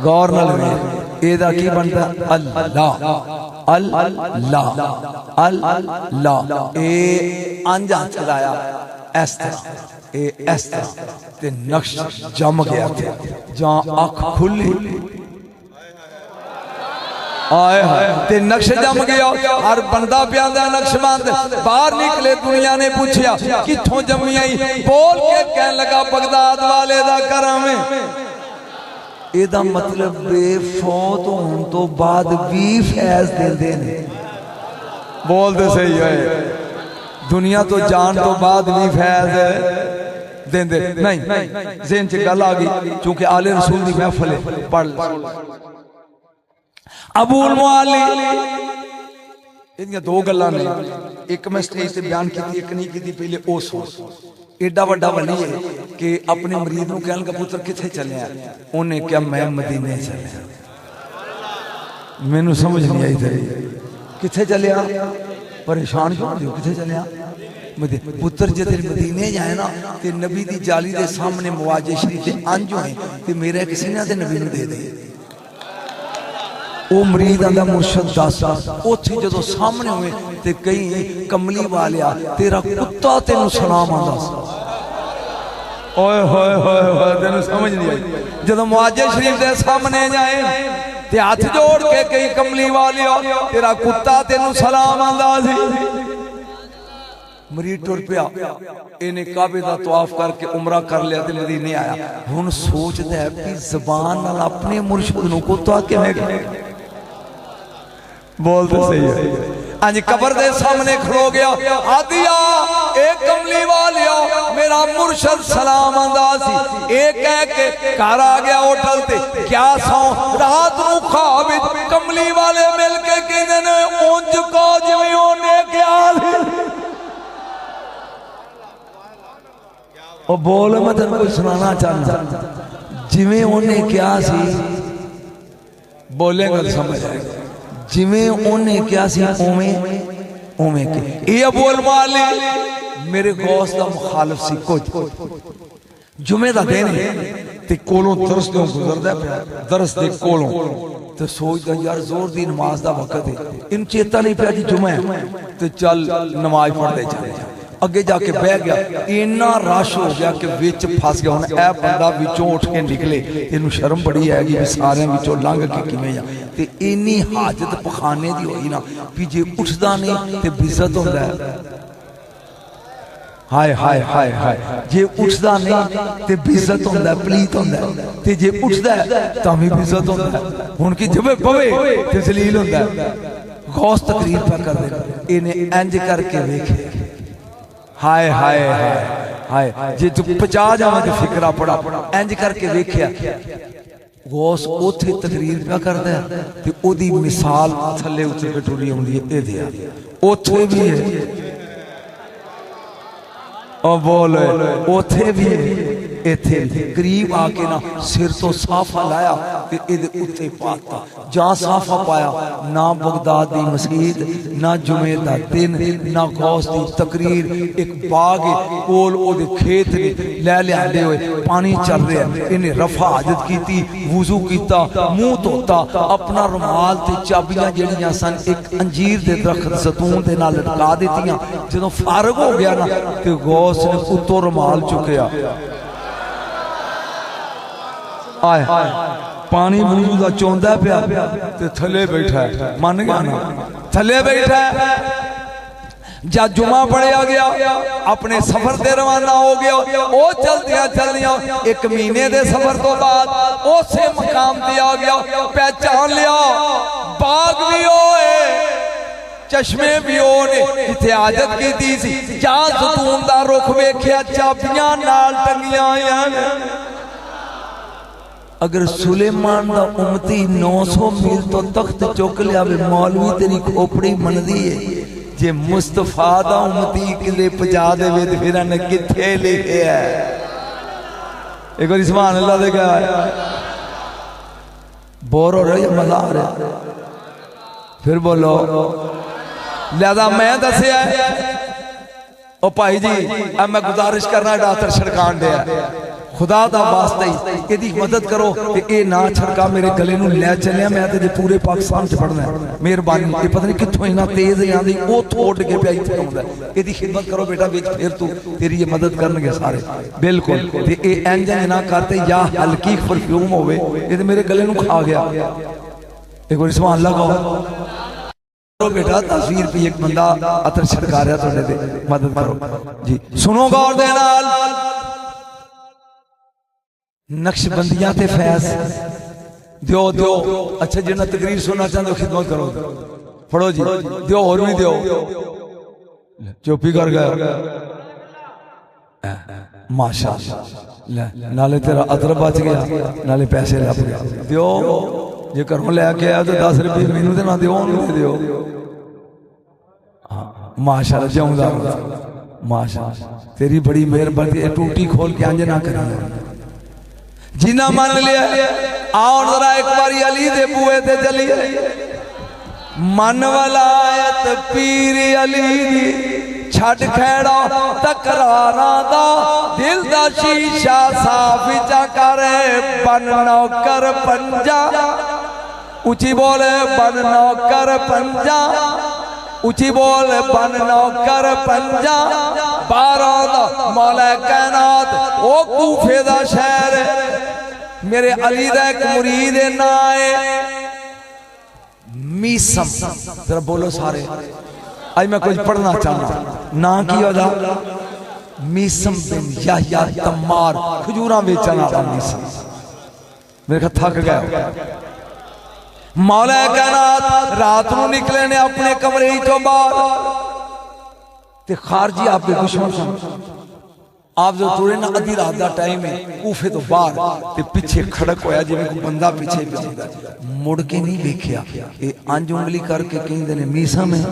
गौर नाल वेख एदा की बनदा अल्लाह अल्लाह अल्लाह ए अंज हाथ लाया इस तरह ए इस तरह ते नक्श जम गया थे जहां अख खुली आए हाय ते नक्श जम गया। हर बंदा प्यादा नक्शबंद बाहर निकले। दुनिया ने पूछा किथों जमी आई, बोल के कहने लगा बगदाद वाले दा करम है। एदा मतलब बेफौत होने तो बाद भी फैज देंदे ने। बोल दे सही है, दुनिया तो जान तो बाद भी फैज देंदे नहीं। ज़हन च गल आ गई क्योंकि आले रसूल दी महफिल है। पढ़ अबूल मुआली इन्दियां दो गल्लां ने, एक मैं स्टेज से बयान की, एक नहीं की। पहले ओ सो एडा वड्डा वली है कि अपने मरीद नूं कहण लगा पुत्र किथे चलिया, उन्हें क्या मैं मदीने चलिया। मैनू समझ नहीं आई थी किथे चलिया, परेशान क्यों हो, किथे चलिया पुत्र जे तेरे मदीने जाए ना ते नबी दी जाली दे सामने मुआजे शरीफ दे अंज होए ते मेरा किसी ने ते नबी नूं दे दे। वो मरीद आंदा मुर्शद दस उथे जो सामने हुए ते कई कमली वालिया तेरा कुत्ता तेन सलाम आंदा। ओए होए होए होए तेन समझ नहीं आई। जो मुआजे शरीफ के सामने जाए ते हाथ जोड़ के कई कमली वालिया तेरा कुत्ता तेन सलाम आंदा सी। मरीद टुर पिया, इन्हें काबे का तवाफ करके उमरा कर लिया ते मदीने आया। हुण सोचदा है कि ज़बान नाल अपने मुर्शद नूं कुत्ता किवें कहे। बोलते सही है। अज कबर दे सामने खलो गया, आदिया एक कमली वालिया मेरा मुर्शद सलाम आंदा सी। एक कह के घर आ गया होटल ते, क्या सौ रात नूं ख्वाब विच कमली वाले मिल के कहंदे ने उंज को जिवें ओने ख्याल। ओ बोल मैं तेन कोई सुनाना चाहता, जिवें ओने क्या सी बोलेगा समझ आएगा। जिमें उन्हें क्या सी उवें उवें के। ये अबूल मुआली मेरे गौस दा मुखालिफ सी। कुछ जुमे दा दिन ते कोलों दरस तो गुजरदा पिया, दरस दे कोलों ते सोचदा यार जोर दी नमाज दा वक्त है, इन चेता नहीं पिया जी जुमा है ते चल नमाज पढ़दे चले जा। अगे जाके बह गया, इन्ना रश हो गया कि विच फस गया। हुण ए बंदा विचों उठ के निकले, इनू शर्म बड़ी हैगी भी सारे विचों लंघ के किवें जा। ते इन्नी हाजत पखाने दी होई ना भी जे उठदा नहीं ते बेइज्जत हुंदा है। हाय हाय हाय हाय, जे उठदा नहीं ते बेइज्जत हुंदा, पलीत हुंदा, ते जे उठदा तां भी बेइज्जत हुंदा। हुण कि जब पवे ते जलील हुंदा। गौस तकरीर पर कर दे, इन्हें इंज करके वेखे। हाय हाय हाय हाय, जे तू 50 जावे तो फिकरा पड़ा। इंज करके वेख्या गौस उथे तकरीर क्या करदा है ते ओदी मिसाल थल्ले उतर के टुरी आउंदी है। ए दिया उथे भी है, ओ बोल उथे भी है, इथे करीब आके ना सिर तो साफा लाया ते इहदे उत्ते पाता। जहां साफा पाया ना बगदाद दी मस्जिद, ना जुमे दा दिन, ना गौस दी तकरीर। एक बाग कोल ओदे खेत ने लै लिआंदे होए पानी चल रहा है। इन्हें रफा हाजत कीती, वुजू कीता, मुंह धोता, अपना रुमाल ते चाबियां जड़ियां सन एक अंजीर दे दरख्त ज़ैतून दे नाल लटका दित्तियां। जदों फारग हो गया ना ते गौस ने उत्तों रुमाल चुकया। आए पानी वुजू दा चौंदा पिया ते थले बैठा है। मन गया ना थले बैठा है। जब जुमा पढ़िया गया अपने सफर से रवाना हो गया। वो चलदियां चलदियां एक महीने के सफर तो बाद उसे मकाम ते आ गया। पहचान लिया बाग भी होए, चश्मे भी होने जिथे आदत की सी। जहां ज़ैतून दा रुख वेख्या चाबियां नाल टंगियां आईयां। अगर सुलेमान दा उम्मती 900 मील तो तख्त चुक लिया मौलवी तेरी खोपड़ी मनदी है। जे मुस्तफा दा उम्मती किले पजा देवे ते फिर ने किथे लिखे है। एक बार सुभान अल्लाह दे क्या बोर हो रहा मजा आ रहा फिर बोलो। लिहाजा मैं दसिया ओ भाई जी अब मैं गुजारिश करना डॉक्टर छड़कान दिया खुदा दा वास्ता ही एदी मदद करो ते ए ना छड़का मेरे गले नूं लै चलिया। मैं ते पूरे पाकिस्तान च पढ़ना मेहरबानी। ये पता नहीं कित्थों इना तेज आंदी ओ थोड़ के पिया इत्थे आउंदा। एदी खिदमत करो बेटा विच फिर तू तेरी ये मदद करनगे सारे बिल्कुल। ते ए इंज ना करते या हल्की परफ्यूम होवे ए ते मेरे गले नूं खा गया। एक बार सुभान लगाओ बेटा। 10 रुपये एक बंदा अतर छिड़का रहा थोड़े दे मदद करो जी। सुनो गौर दे नाल नक्शबंदियां ते फैज दियो दियो। अच्छा जिन्ना तकरीर सुनना चाहते हो खिदमत करो फड़ो जी दियो और भी दियो। चुप्पी कर गया माशाअल्लाह नाले तेरा अदर बच गया नाले पैसे लग गया। दियो जे घरों लैके आया तो 10 रुपये मैनू तो ना दियो दे दियो। माशाअल्लाह जिउंदा माशाअल्लाह तेरी बड़ी मेहरबानी। टूटी खोल के अंज ना करी जिन्ना मान लिया। आओ जरा एक बार अली दे बूए ते चलिए। मन वलायत पीर अली दी छड़ खैड़ा तकरारा दा दिल दा शीशा साफ जा करे बन नौकर पंजा। ऊंची बोले बन नौकर पंजा। ऊंची बोल बन नौकर पंजा। 12 मौला कायनात ओ कूफे दा शहर मेरे अली दा एक मुरीद ना है मीसम। जरा बोलो सारे आज मैं कुछ पढ़ना चाहना ना की वजह मीसम बिन याह्या तम्मार खजूरा बेचन वाला मीसम मेरे को थक गया। मौला कायनात रात को निकले ने अपने कमरे चो बाहर ते खारजी आपके दुश्मन सन। आप जो तुरे ना अधी रात का टाइम है कूफे तो बाहर ते पीछे खड़क होया जिवें कोई बंदा पीछे जांदा मुड़ के नहीं देखिया। ये अंज उंगली करके कहंदे ने मीसम है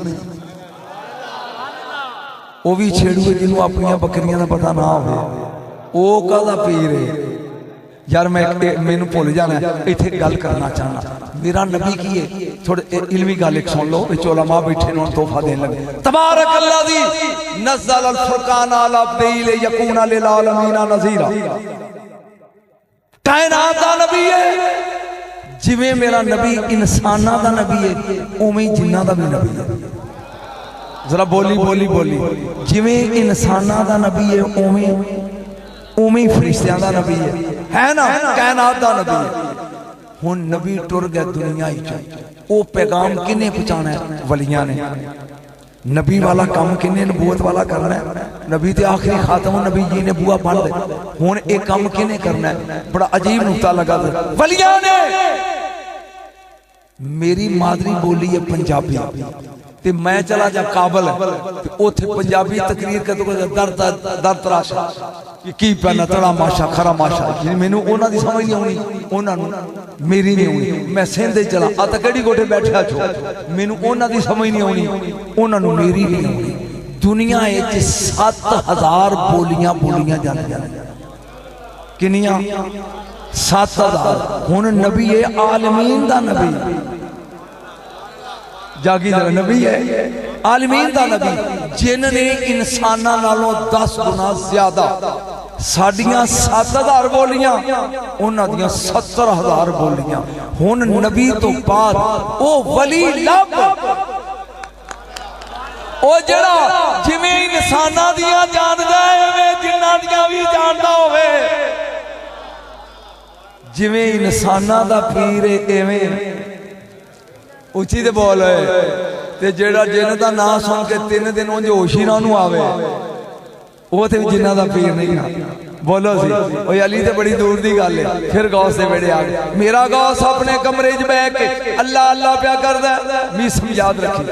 वो भी छेड़ूए जिन्हों अपन बकरियां का पता ना हो वो कहदा पीर है यार। मैं मैनू भुल जाना इत्थे गल करना चाहना मेरा नबी की है थोड़े इल्मी गल एक सुन लो। उलमा बैठे ने तोहफा देने लगे। तबारक अल्लज़ी नज़्ज़ल अल फुरकान अला अब्दीहि यकूना लिल आलमीना नज़ीरा। कायनात दा नबी है जिवें मेरा नबी इंसाना दा नबी है उवें ही जिन्ना दा भी नबी है। जरा बोली बोली बोली जिवें इंसाना दा नबी है उवें उवें ही फरिश्तियां दा नबी है ना कायनात दा नबी है। हुण नबी टुर गया दुनिया ही वो पैगाम किने पहुंचाना है वलियां ने। नबी वाला काम किने नबूवत वाला करना है। नबी ते आखिरी खातम नबी जी ने बुआ बंद हुण एक काम किने करना है। बड़ा अजीब नुक्ता लगा वलियां ने। मेरी मादरी बोली है पंजाबी ते मैं चला जा काबल उथे पंजाबी तकरीर कर दर तराशा की पैना तड़ा माशा खरा माशा मैनू उन्हां दी समझ नहीं आउणी उन्हां नूं मेरी नहीं आउणी। मैं सिंध चला आ तां किहड़ी कोठे बैठा छो मैनू उन्हां दी समझ नहीं आउणी उन्हां नूं मेरी नहीं आउणी। दुनिया विच 7000 बोलियां बोलियां जांदियां किनियां 7000। हुण नबी है आलमीन दा नबी जागी जरा नबी है आलमीन दा नबी जिन्होंने इंसाना नालों 10 गुना ज्यादा साडियां 7000 बोलियां उन्हां दियां 70000 बोलियां। हुण नबी तो बाद ओ वली लब ओ जड़ा जिवें इंसाना दियां जानदा है एवें जिन्नां दियां भी जानदा होवे। जिवें इंसाना दा पीर है एवें उची ते बोल ते जेड़ा जिन दा नाम सुन के 3 दिन उंज होश ही ना आवे वो ते जिन्ना दा पीर नहीं ना। बोलो सी ओ अली ते बड़ी दूर दी गल है। फिर गौस दे बेड़े आ गए। मेरा गौस अपने कमरे च बैठ के अल्लाह अल्लाह प्या करदा मीसम याद रखी।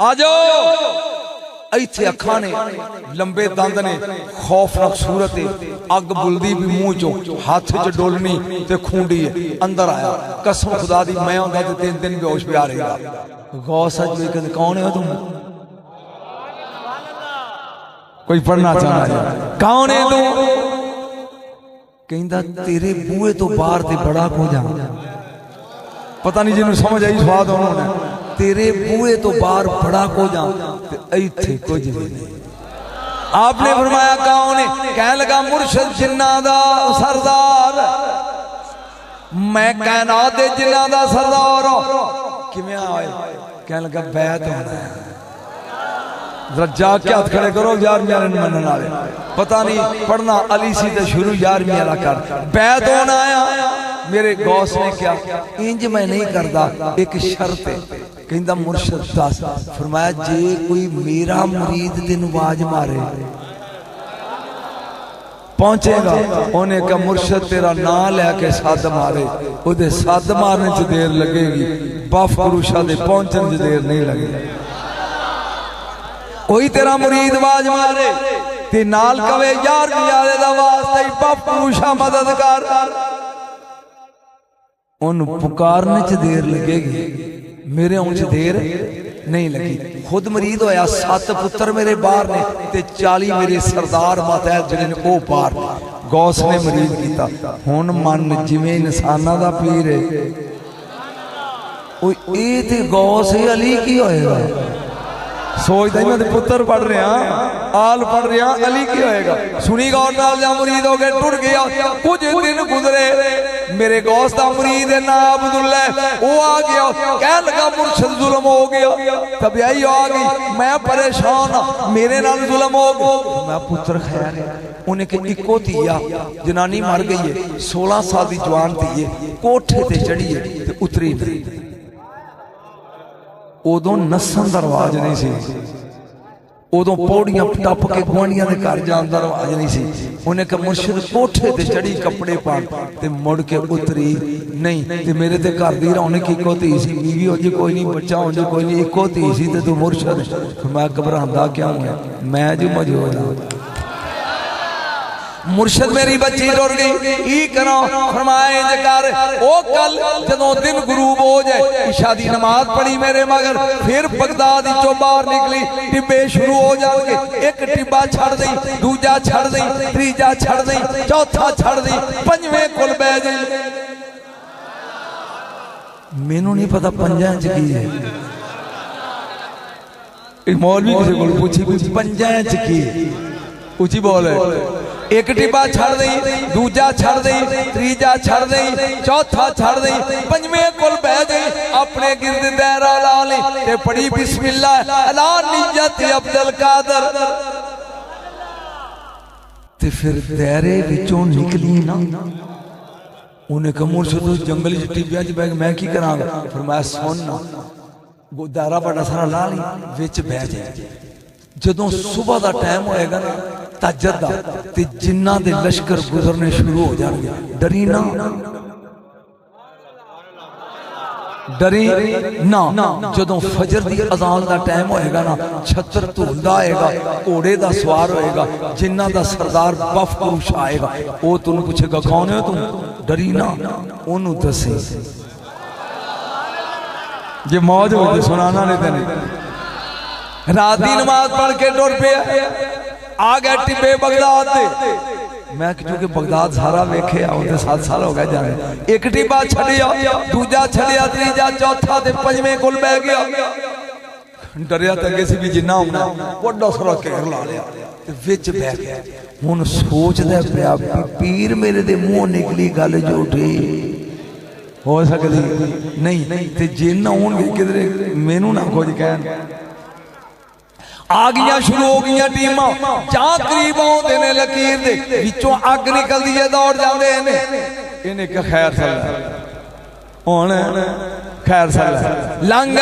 आ जाओ इत्थे अखां ने लंबे दंद ने खौफनाक सूरत अग बुलदी भी मुंह चो हाथ च डोलनी ते खूंडी अंदर आया। कसम खुदा दी मैं होंदा ते 3 दिन बेहोश पिया रहेगा। गौस अज कहंदे कौन है तुम कोई पढ़ना चाहना है कौन है तू कहंदा तेरे बूहे तो बाहर ते बड़ा को जा पता नहीं जिन्होंने समझ आई स्वाद उन्होंने तेरे बूहे तो बाहर बड़ा को जा इत्थे कुछ नहीं। आपने फरमाया कौन है कह लगा मुर्शद जिन्ना दा सरदार मैं कायनात दे जिन्ना दा सरदार किवें आए कह लगा बैत होना है। जरा जाके हाथ खड़े करो यार मेरे मनन वाले पता नहीं पढ़ना अली सी ते शुरू यार मेरा कर बैत होना आया मेरे गौस ने क्या इंज मैं नहीं करता, एक शर्त है। कहता मुर्शद दस, फरमाया जे कोई मेरा मुरीद तेन आवाज मारे पहुंचेगा, उन्हें कहा मुर्शद तेरा नाम लैके सद मारे, उहदे सद मारने च देर लगेगी, बफ पुरुषा दे पहुंचने च देर नहीं लगेगी। कोई तेरा मुरीद आवाज मारे ते नाल कवे यार मियारे दा वास्ते बफ पुरुषा मदद कर, उन पुकारने च देर लगेगी, मेरे आने च देर नहीं लगी। खुद मरीद होया, 7 पुत्र मेरे बाहर ने ते 40 मेरे सरदार मातहत जिहड़े ने वो बाहर ने। गौस ने मरीद किया, हुण मन जिवें इंसानां दा पीर है, ये ते गौस है, अली की होएगा? सोचता ही मैं पुत्र पढ़ रहा, आल पढ़ रहा, अली की होएगा? सुनी गौर नाल, जा मुरीद हो गए टुट गया। कुछ दिन गुजरे, मेरे गौस दा मुरीद है ना अब्दुल्ला, वो आ गया, कह लगा मुर्शद जुल्म हो गया, तब यही आ गई, मैं परेशान हाँ, मेरे नाल जुल्म हो गया। मैं पुत्र खैर, उन्हें के इको धीया जनानी मर गई है, 16 साल की जवान थी है, कोठे ते चढ़ी है ते उतरी नहीं। उदों नसन का रवाज नहीं सी, उदों पौड़ियां टप के गुआढ़ियां दे घर जान दा रवाज नहीं सी। उन्हें कहा मुर्शिद कोठे ते चढ़ी कपड़े पान ते मुड़ के उतरी नहीं, ते मेरे ते घर दी रौनक इको धी सी, बीवी हो जी कोई नहीं, बच्चा हो जी कोई नहीं, इको धी सी ते तू मुर्शिद। मैं घबरांदा क्यों है, मैं जो मौजूद हाँ। मुर्शद मेरी बच्ची टुर गई, की करा? फरमाया इंज कर, ओ कल जदों दिन गुरूब हो जाए, इशा दी नमाज पढ़ी मेरे मगर, फिर बगदाद चो बाहर निकली, टिब्बे शुरू हो जाएंगे, एक टिब्बा छड़ दई, दूजा छड़ दई, तीजा छड़ दई, चौथा छड़ दई, पंजवें कोल बह गई। मैनू नहीं पता पंजां च की है, मौलवी किसी को पूछी पंजां च की, उची बोल है। एक टिब्बा छड़ दई, दूजा छड़ दई, तीजा छड़ दई, चौथा छड़ दई, पंजवें कोल बह गई, अपने गिरद दायरा ला ली ते पढ़ी बिस्मिल्लाह अला नियत अब्दुल कादर, ते फिर दायरे विचों निकली ना। उन्हें कहा मुर्शिद जंगल च टिब्बियां च बह, मैं की करांगा? फिर मैं सुन दायरा बड़ा सारा ला ली, विच बह जाए, जदों सुबह का टाइम होएगा ना ताजर दा, ते जिन्ना दे लश्कर गुजरने शुरू हो जाएंगे, डरी ना, डरी ना। जदों फजर दी अजान का टाइम होएगा ना, छत्र धुलदा आएगा, घोड़े दा सवार होएगा, जिन्ना दा सरदार बफ पुरुष आएगा, वो तुम पूछेगा कौन है तुम, डरी ना, ओनू दसी जे मौज हो तो सुनाना नहीं तेने। रात की नमाज पढ़ के टुर पे आ गया टिब्बे बगदाद दे। मैं क्योंकि बगदाद सारा वेखे आते 7 साल हो गए जाने। एक टिब्बा छड़िया, दूजा छड़िया, तीजा, चौथा ते पंजवें कोल बह गया। डरिया तो अगे सी भी जिन्ना होना वड्डा सारा घेर ला लिया ते विच बह गया। हुण सोचदा पिया पीर मेरे दे मुंह निकली गल झूठी हो सकदी नहीं, ते जिन्न होणगे किधरे मैनू ना कुछ कहन। आ गई शुरू हो गई टीम, जहां करीब आते ने लकीर दे विचों अग निकलती है, दौड़ जाते हैं। इन्हें खैर हुण खैर लंघ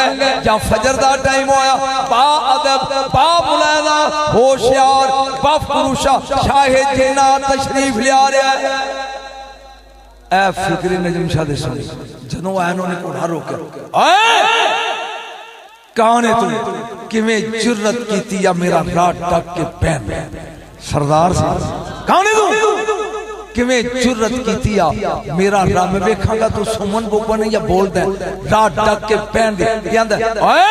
या फजर का टाइम होया, बा अदब बा मुलादा होशियार बफ पुरुषा शाहे जिन्नात तशरीफ लिया रहा है। ए फिक्री नजम शाह दे सुन, जदों आया उन्होंने घोड़ा रोका, कौन है तू, किवें जुर्रत की या मेरा रात टक के पहन सरदार से, कौन है तू, किवें जुर्रत की या मेरा रंग वेखांगा तू सुमन बोबा नहीं या बोलदा रात टक के पहन दे, कहंदा ओए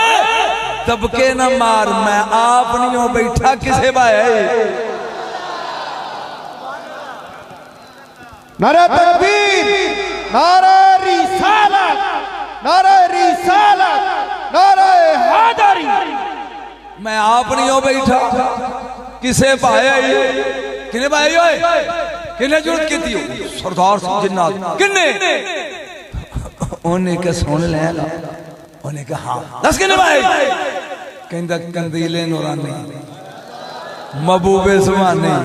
दबके ना मार, मैं आप नहीं हो बैठा किसे भाई। नारे तकबीर, नारे रिसालत, नारे रिसालत, नारे हैदरी। मैं आप नहीं हो बैठा किसे भाई, किने भाई होए, किने जरूरत की थी सरदार जिन्नात किन्ने, उन्हें के सुन लेगा, उन्हें कहा हाँ दस किने भाई, कहंदा कंदीले नूरानी महबूबे सुभानी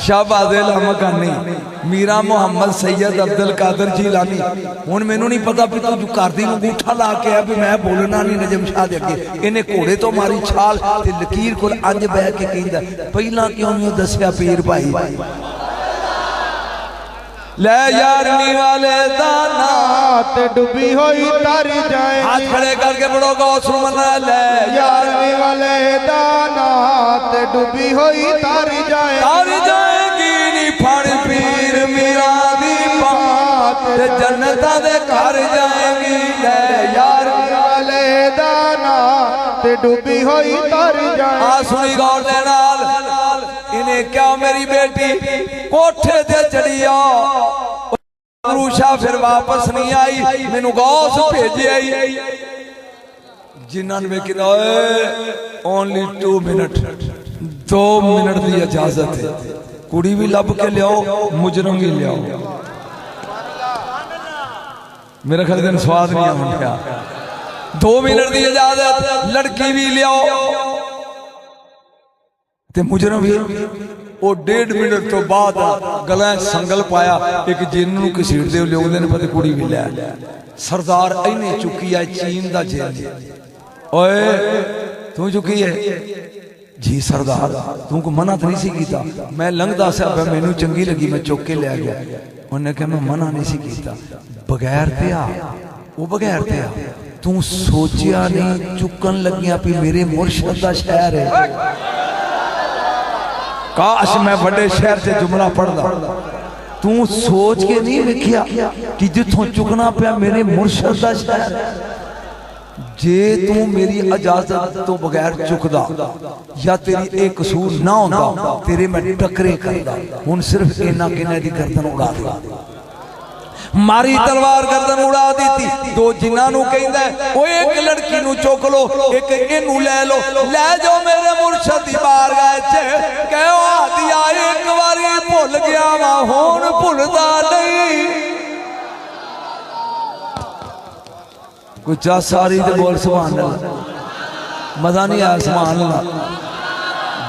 शाहबाज़ लामकानी मीरा मुहम्मद सैयद अब्दुल कादर जीलानी। हुण मैनू नहीं पता भी तू घर दी अंगूठा ला के आ भी मैं बोलना नहीं नजम शाह दे अगे। इन्हें घोड़े तो मारी छाल ते लकीर कोल अंज बह के कहंदा पहला क्यों नहीं दस्या पीर भाई ले यारनी वाले दाना ते डूबी हुई तर जाए। हाथ खड़े करके बड़ो गौस मना ले यारनी वाले दाना ते डूबी हुई तर जाए। तर जाएगी नी फड़ पीर मीरा दी बात ते जन्नतां दे घर जाएगी ले यारनी वाले दाना ते डूबी हुई तर जाए। आ सुनी गौर दे नाल इन्हें क्या मेरी बेटी कोठे ते चढ़िया फिर वापस नहीं आई मैनू गौस भेजे आई जिन्होंने में कि ओनली 2 मिनट 2 मिनट की इजाजत है। कुड़ी भी लब के लियाओ मुजरम भी लियाओ। मेरा ख्याल दिन स्वाद नहीं आ गया। 2 मिनट की इजाजत लड़की भी लियाओ ते मुजरम भी। वो 1.5 मिनट तो बाद गला संगल पाया एक जिन्नू घसीट दे लियाउंदे ने पता कुड़ी भी लै सरदार इन्हें चुकी है चीन दा जेल। ओए तू चुकी है जी सरदार तू को मना तो नहीं सी कीता। मैं लंघदा सा मैनू चंगी लगी मैं चुक के लिया गया। उन्हें कहा मैं मना नहीं सी कीता बगैर ते आ वो बगैर ते आ तू सोचिया नहीं चुकन लगिया भी मेरे मुर्शद दा शहर है। काश मैं बड़े शहर से जुमला पढ़दा। तू सोच के नहीं वेखिया कि जिथों चुकना पिया मेरे मुर्शद दा शहर। जे तू मेरी इजाजत तो बगैर चुकदा या तेरी एक कसूर ना होंदा तेरे मैं टकरे करदा। हुण सिर्फ इन्ना किन्ने दी गर्दन उड़ा दी मारी तलवार गर्दन उड़ा दी थी। 2 जिन्हां कहंदा ओ एक लड़की नू चुक लो एक इनू ले लो ले जाओ मेरे मुर्शद दी बारगाह च कहो दिया एक बारी भुल गया वा हुण भुलदा नहीं। कुछ सारी ते बोल सुभान अल्लाह मजा नहीं आया सुभान अल्लाह।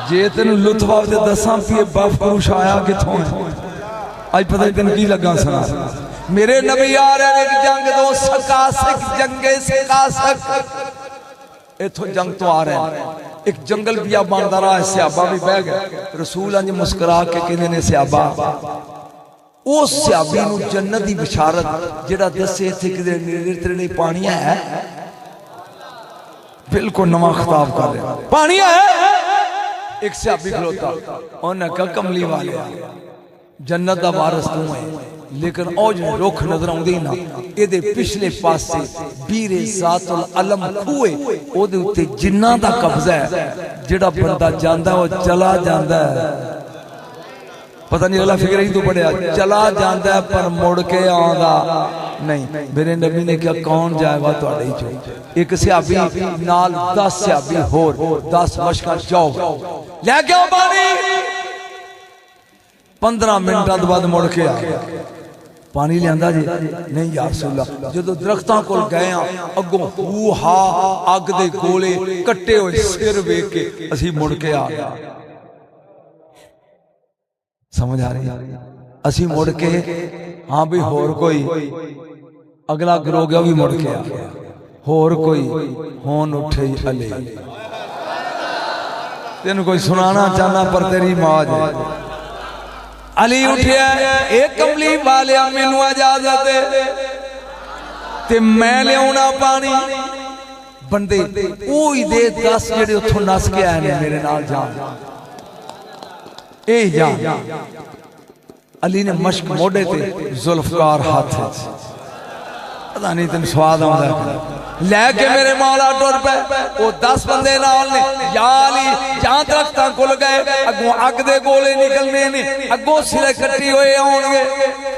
जे तेन लुत्फ आवे दसा भी बफ पुरुष आया किथों अज पता नहीं तेन की लगा सुना। मेरे नबी आ रहे एक जंग दो सकासक जंगे सकासक इथों जंग तो आ रहे हैं। एक जंगल बियाबान दा राह सहाबा भी बह गए। रसूल अंज मुस्कुरा के कहंदे ने सहाबा उस सहाबी नूं जन्नत दी बशारत जेड़ा दसे इत्थे किते नेड़े तेड़े पानी है बिल्कुल नवा खिताब कर रहा पानी है। एक सहाबी खलोता उन्हें कहा कमली वाले जन्नत दा वारिस तू है लेकिन ओ जो रुख नजर आउंदे ना एदे पिछले पासे बीरे जातुल अलम खूए ओदे उत्ते जिन्ना दा कब्जा है जेड़ा बंदा जांदा वो चला जांदा है। पता नहीं अगला फिक्र ही तो पड़िया चला जांदा है पर मुड़ के आंदा नहीं। मेरे नबी ने कहा कौन जाएगा तुहाडे चो एक सहाबी नाल 10 सहाबी होर 10 मशका जाओ ले के आओ पानी। 15 मिनट बाद मुड़ के आ पानी लिया जी नहीं यार सुला जो दरख्तों को गए अगों हू हा अग दे गोले कट्टे हुए सिर वेख के असी मुड़ के आ गए। समझ आ रही असी मुड़ के हाँ भी होर कोई अगला गिरोह भी मुड़ के आ गया होर कोई होन उठे अले तेन कोई सुनाना चाहना पर तेरी मौज अली उठे एक कमली वाले मैनू इजाजत ते मैं लिया पानी बंदे दे 10 जेडे उथों नस के आए ने मेरे नाल जान ए जान। अली ने मश्क मोड़े ते जुल्फकार हाथ पता नहीं तेन स्वाद आंदा लैके मेरे मौला टुर पे वो 10 बंदे नाल ने याली जहां दरख्तां कुल गए अगों अग दे गोले निकलने ने अगों सिरे कट्टी हुए आउणगे।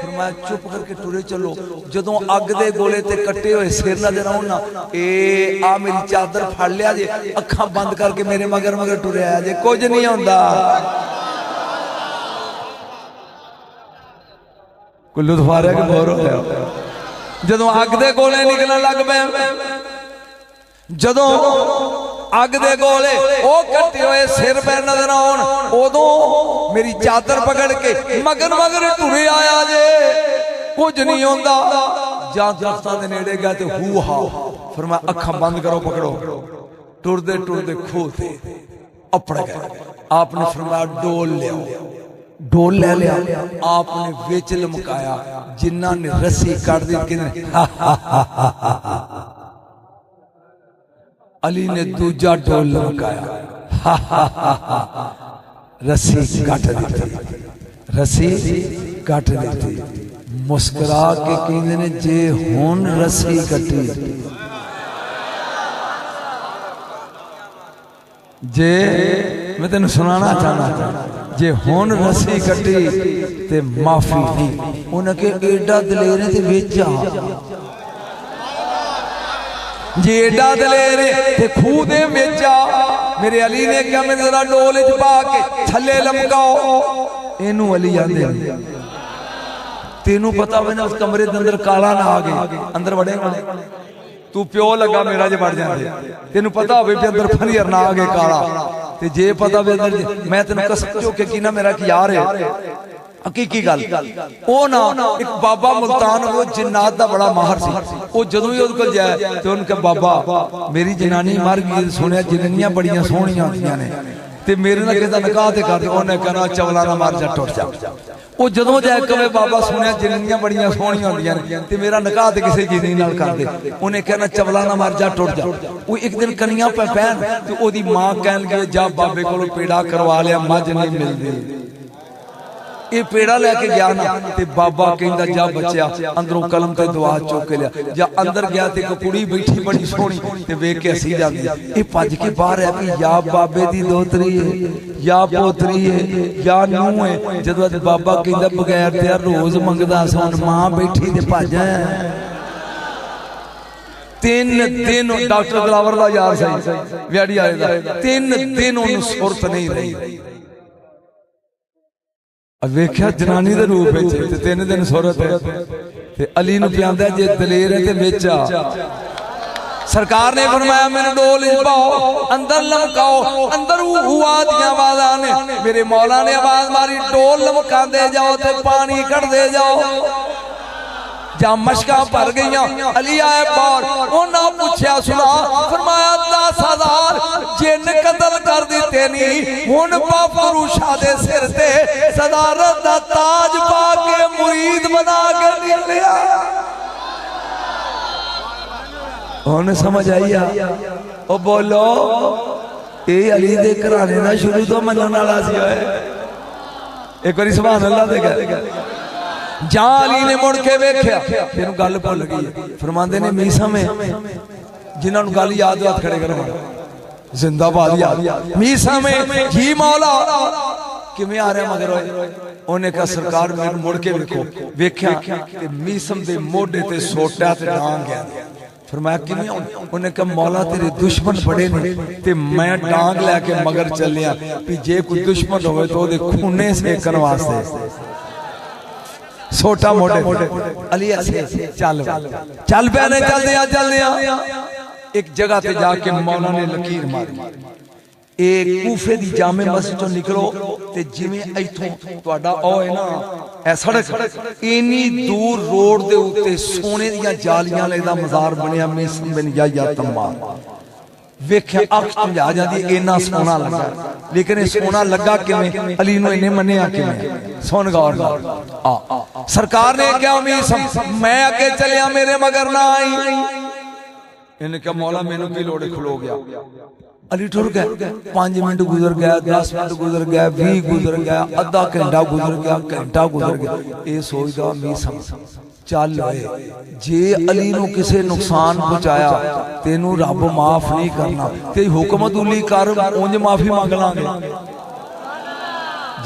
फरमाया चुप करके टुरे चलो जदों अग दे गोले ते कट्टे हुए सिर नजर आउण ना ए आ मेरी चादर फड़ लिया जे अखां बंद करके मेरे मगर मगर टुरे आया जे कुछ नहीं होंदा। कोई लुत्फ आ रहा कि बोर हो गया जदों अग दे गोले निकलने लग पे जदों अग दे गोले ओ कट्टे हुए सिर पे नजर आउण उदों मेरी चादर पकड़ के मगन मगर टुरे आया जे कुछ नहीं होंदा जां दरख्तां दे नेड़े गया ते हू हा फरमाया अखां बंद करो पकड़ो टुरदे टुरदे खो ते अपड़ गए आपने फरमाया डोल लिया डोल ले लिया आपने विच लमकाया जिन्ना ने रस्सी काट दी कि अली ने दूजा डोल लमकाया रस्सी काट दी रस्सी काट दी मुस्कुरा के कहते ने जे हुन रस्सी कटी जे मैं तेन सुनाना चाहना जे हुन रस्सी कटी ते माफी नहीं उन्हें के एडा दलेर ते विच आ जे एडा दलेर ते खूह दे विच आ मेरे अली ने क्या मैं जरा डोल च पा के थल्ले लमकाओ इनू अली आंदे तेनू पता वे ना उस कमरे दे अंदर काला ना आ गए अंदर वड़ेगा तू प्यो लगा मेरा जे बढ़ जाते तेन पता हो अंदर फलियर ना आ गए काला ते जे पता भी अंदर मैं तेन कसम चुके की ना मेरा की यार है हकीकी गल ओ ना एक बाबा मुल्तान वो जिन्नात दा बड़ा माहर सी वो जदों ही उनके जाए ते उनके बाबा मेरी जनानी मर गई सुनिया जनानियां बड़ियां सोहणियां होंदियां ने ते मेरे नाल किदा निकाह ते कर दे उन्हें कहना चवला ना मार जा टुट जा वो जदों जाए कवे बाबा सुनिया जनानियां बड़ियां सोहणियां होंदियां ने ते मेरा निकाह ते किसी जीनी नाल कर दे उन्हें कहना चवला ना मार जा टुट जा वो एक दिन कनियां पे पहन ते ओदी मां कहन लगी जा बाबे कोलों पेड़ा करवा लिया मज नहीं मिलदी ये पेड़ा लैके गया ना ते बाबा कहंदा जा बच्चा अंदरों कलम ते दुआ चुक के लिया जा अंदर गया ते एक कुड़ी बैठी बड़ी सोहनी ते वेख के हसी जांदी ये भज के बाहर है कि या बाबे दी दोतरी है या पोतरी है या नूह है जदों बाबा कहंदा बगैर ते रोज मंगदा सोन मां बैठी ते भज तीन दिन डॉक्टर दिलावर दा यार सही व्याड़ी आए दा 3 दिन ओनू सुरत नहीं रही वेख्या जनानी दे रूप विच ते 3 दिन सुरत है ते अली नूं पियांदा जे दलेर है ते विच आ सरकार ने फरमाया मैनू डोल पाओ अंदर लमकाओ अंदर हुआ दियां आवाज़ां ने मेरे मौला ने आवाज मारी डोल लमकांदे जाओ ते पानी कढदे जाओ जा मशका भर गई अली आए बाहर उन्हें पूछया सुना फरमाया 10,000 जिन कतल कर दिते नहीं हुन बाबरू शाह दे सिर ते सदारत दा ताज पा के मुरीद बना के निकलिया हुन समझ आई ओ बोलो ए अली दे घराने दा शुरू तो मनन वाला सी एक बारी सुभान अल्लाह दे कह जा अली ने मुड़ के वेख्या तेन गल भुल गई फरमांदे ने मीसा में जिन्होंने गल याद याद खड़े कर जिंदाबाद याद मीसा में जी मौला किवें आ रहा मगर उन्हें कहा सरकार मैनू मुड़ के वेखो वेख्या ते मीसम दे मोढे ते सोटा ते डांग गया फरमाया किवें उन्हें कहा मौला तेरे दुश्मन बड़े ने ते मैं डांग लैके मगर चलिया भी जे कोई दुश्मन होवे तो ओदे खूने सेकन वास्ते सोटा मोटे अली ऐसे चल पे ने चल दिया एक जगह पे जाके मौला ने लकीर मारी एक कूफे दी जामे मस्जिद चों निकलो ते जिवें इथों तुहाडा ओ है ना ए सड़क इनी दूर रोड दे उत्ते सोने दियां जालियां लेदा मजार बनया मिस्र बिन याया तम्मार वेख्या अख झुंझा जांदी इन्ना सोना लगा लेकिन ये सोना लगा किवें अली नूं इन्ने मन्निया किवें सुन गौर आ सरकार ने क्या उम्मीद मैं आगे चलिया मेरे मगर ना आई इन्हें क्या मौला मैनू की लोड़ खलो गया अली टुर गए 5 मिनट गुजर गया 10 मिनट गुजर गया 20 गुजर गया अद्धा घंटा गुजर गया घंटा गुजर गया ये सोचदा उम्मीद चल जे अली नूं किसे नुकसान पहुंचाया तेनू रब माफ नहीं करना ते हुक्म दुली कर उंज माफी मांग लांगे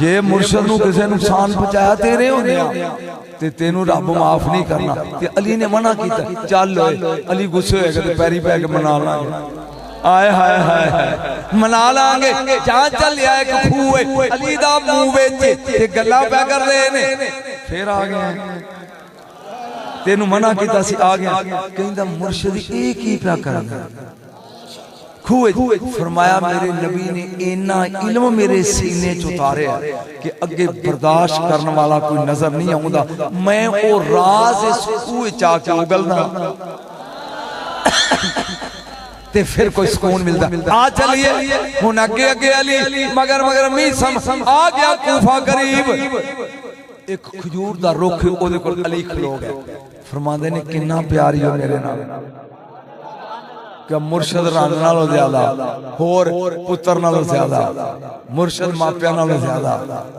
जे मुर्शद नूं किसे नुकसान पहुंचाया तेरे होंदिया ते तेनू रब माफ नहीं करना ते अली ने मना किया चल अली गुस्से होएगा ते पैरी पै के मना लांगे आए हाय हाय हाय मना लांगे जहां चल लिया एक खूह अली दा मुंह विच ते गल्लां पै कर रहे ने फिर आ गए तेनू मना किया सी आ गया कहंदा मुर्शिद एक ही प्या करना खूह फरमाया मेरे नबी ने इन्ना इल्म मेरे सीने च उतारिया कि अगे बर्दाश्त करने वाला कोई नजर नहीं आउंदा। मैं वो राज इस खूह च आके उगलना ते फिर कोई सुकून मिलता। आ चलिए हुन अगे अगे अली मगर मगर मी सम आ गया कूफा करीब। एक खजूर दा रुख ओदे कोल अली खलो गया। फरमांदे ने किन्ना प्यारी हो मेरे नाल, क्या मुर्शद रंग नालों ज्यादा, होर पुत्र नालों ज्यादा, मुर्शद मापिया नालों ज्यादा,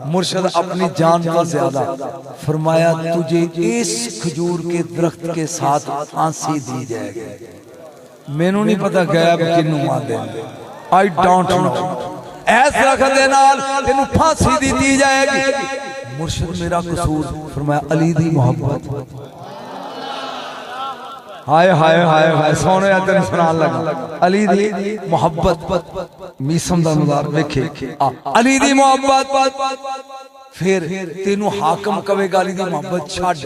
मुर्शद अपनी जान नालों ज्यादा। फरमाया तुझे इस खजूर के दरख्त के साथ फांसी दी जाएगी। मैनू नहीं पता गैब किनू आंदे, आई डोंट नो। ऐस दरख्त दे नाल तेनू फांसी दी जाएगी। मुर्शद मेरा कसूर, फरमाया अली दी मोहब्बत। हाय हाय हाय हाय सोने तेन सुनान लगा अली दी मोहब्बत। मीसम दा नज़ार वेखे अली दी मोहब्बत। फिर तेनू हाकम कवेगा अली दी मोहब्बत छड़।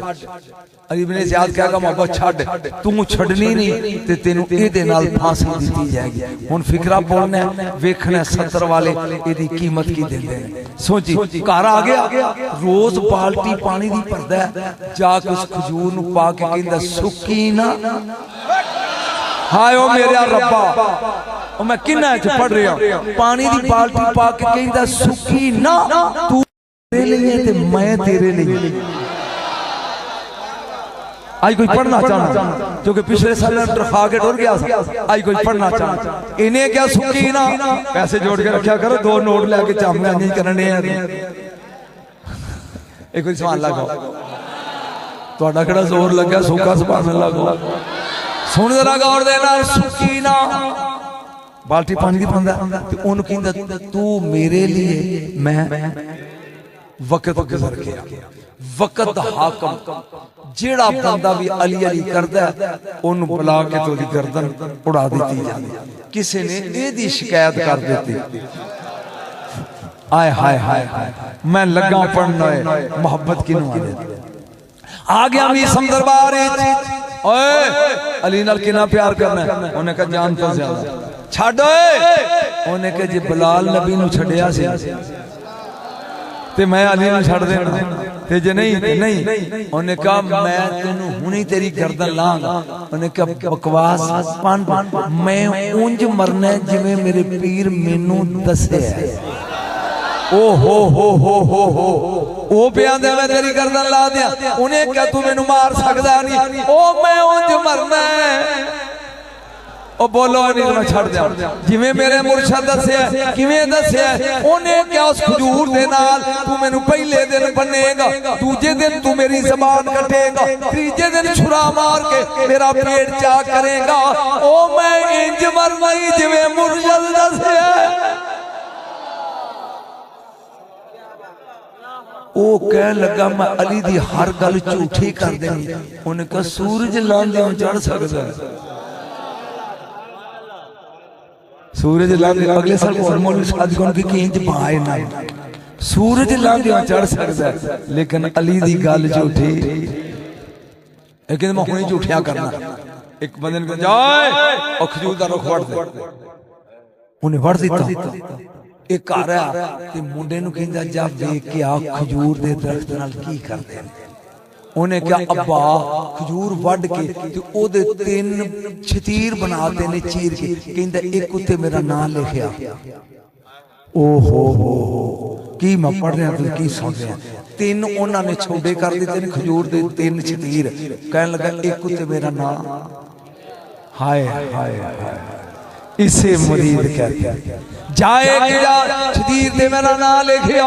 अली इब्ने ज़ियाद कहेगा मोहब्बत छड़, तू छड़नी नहीं ते तेनू इहदे नाल फांसी दी जाएगी। हुन फिकरा बोलना वेखना 70 वाले इहदी कीमत की देंदे ने। सोची घर आ गया, रोज बाल्टी पानी दी भरदा है, जाके उस खजूर नू पा के कहंदा सुक्की ना। हाय ओ मेरा रब्बा, ओ मैं किन्ना च पढ़ रहा, पानी दी बाल्टी पा के कहंदा सुक्की ना। तू तेरे लिए ते मैं तेरे लिए। आज कोई पढ़ना चाहना क्योंकि पिछले साल खा के डर गया। आज कोई पढ़ना चाहना इन्हें क्या सुखी ना पैसे जोड़ के रखा करो, 2 नोट लेके चामिया नहीं करने। एक कोई सवाल लगाओ, थोड़ा केड़ा जोर लगा सुखा सुभान अल्लाह को। सुन जरा गौर दे नाल, सुखी ना बाल्टी पानी दी पांदा ते ओनु कहंदा तू मेरे लिए, मैं वक्त गुजर गया। वक्त हाकम जेड़ा बंदा भी अली अली करदा ओनू बुला के तो दी गर्दन उड़ा दी जाती। किसी ने एदी शिकायत कर देती। आय हाय हाय हाय मैं लगा पढ़ना है मोहब्बत की नुआ आ गया मीसम दरबार। ओए अली नाल कितना प्यार करना है, उन्हें कहा जान तो ज्यादा छड़। उन्हें कहा जे बिलाल नबी नू छड़िया सी ते मैं अली नू छड़ देना ते जे नहीं ते नहीं। उन्हें कहा मैं तेनू हुणी तेरी गर्दन लांगा। उन्हें कहा बकवास पान मैं उंज मरना जिवें मेरे पीर मैनू दसे है। ओ हो ओ प्यादे मैं तेरी गर्दन ला दिया। उन्हें क्या तू मैनू मार सकदा नहीं। ओ मैं उंज मरना ओ बोलो नहीं मैं छड़ दिया जिवें मेरे मुर्शद दस्या। किवें दस्या? उन्हें क्या उस खजूर दे नाल तू मैनू पहले दिन बनेगा, दूजे दिन तू मेरी ज़बान कटेगा, तीजे दिन छुरा मार के मेरा पेट चा करेगा। ओ मैं इंज मरना ही जिवें मुर्शद दस्या। ओ कह लगा मैं अली दी हर गल झूठी कर देनी। उन्हें कहा सूरज लांदे चढ़ सकदा है। सूरज लांदे अगले साल हार्मोन शादी कोन की इंच पाए ना सूरज लांदे चढ़ सकदा है, लेकिन अली दी गल झूठी। एक दिन मैं हुणी झूठिया करना। एक बंदे ने जाए और खजूर दा रुख वड़ दे, उन्हें वड़ दिता। एक घर आ ते मुंडे नू कहंदा जा देख के आ खजूर दे दरख्त नाल की करदे ने। उन्हें क्या अब्बा खजूर वड के ते ओदे 3 छतीर बनाते ने चीर के। कहंदा एक उत्ते मेरा नाम लिखिया। ओ हो की मैं पढ़ रहा तू की सुन रहा। 3 उन्होंने छोड़े कर दिते ने खजूर दे 3 छतीर। कहने लगा एक उत्ते मेरा नाम। हाय हाय हाय इसे मुरीद कहते हैं। जाए कि छतीर ते मेरा नाम लिखिया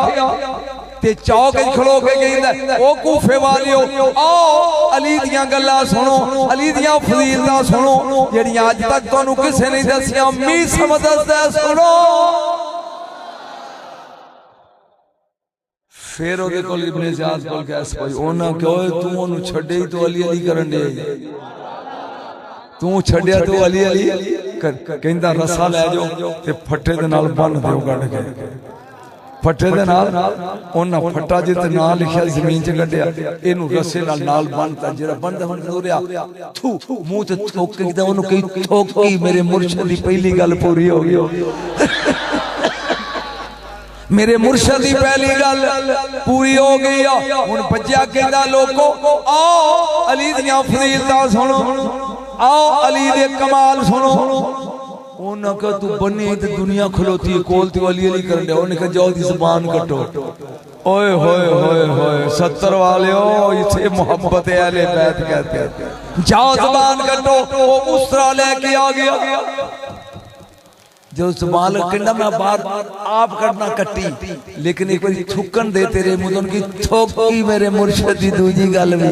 ते चौक खलो के कहंदा ओ कूफे वालियो आओ अली दियां गल्लां सुनो, अली दियां फजीलतां सुनो जेड़ियां अज तक तुहानू किसे नहीं दसियां। मीसम दसदा सुनो। फिर ओदे कोल इब्ने ज़ियाद कोल गैस कोई ओना कहे तू ओनू छड्डे ही तो अली अली करन दे, तू छड्डिया तो अली अली कहंदा रस्सा ले जाओ ते फट्टे दे नाल बन दिओ गड़ के। फट्टे दे नाल उन्हां फट्टा जित नाल लिखिया जमीन च कड्डिया इनू रस्से नाल बंनता जेड़ा बंदा हुण दोरिया थू मुंह ते थोक के ओनू कई थोकी मेरे मुर्शिद दी पहली गल पूरी हो गई मेरे मुर्शिद दी पहली गल पूरी हो गई हुण बच्चा कहंदा लोको आओ अली दियां फजीलतां सुनो आओ अली दे कमाल सुनो उन्हें कहा तू बनी तो दुनिया खलोती है कोल तू अली अली कर लिया उन्हें कहा जाओ दी ज़बान कटो ओए होए होए होए 70 वाले हो इसे मोहब्बत अहले बैत कहते हैं जाओ ज़बान कटो वो उसरा लेके आ गया जो ज़बान कहना मैं बार आप करना कट्टी लेकिन एक बार थुकन दे तेरे मुंह उनकी थोकी मेरे मुर्शिद दी दूजी गल भी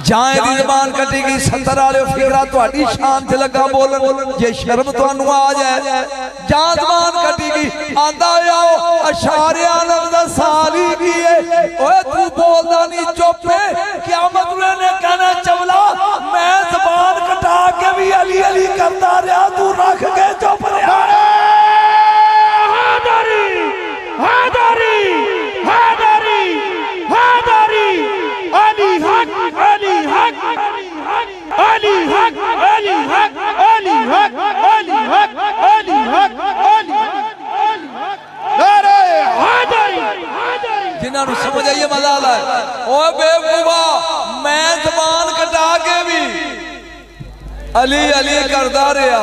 जाए दी ज़बान कटेगी 70 वाले फिकरा तुहाडी शान च लगा बोलन जे शर्म तुहानू आ जाए जां ज़बान कटेगी आंदा आओ अशारे आलम दा साली की है ओए तू बोलदा नहीं चुप है क़यामत ने कहना चवला मैं ज़बान कटा के भी अली अली करदा रहा तू रख के चुप रहा हैदरी हैदरी हैदरी हैदरी अली हक अली हक अली हक अली हक अली हक अली हक अली हक अली हक नारे हैदरी जिन्हां नूं समझ आइए मजा आला है ओए बेवकूफा मैं ज़बान कटा के भी अली अली करदा रहा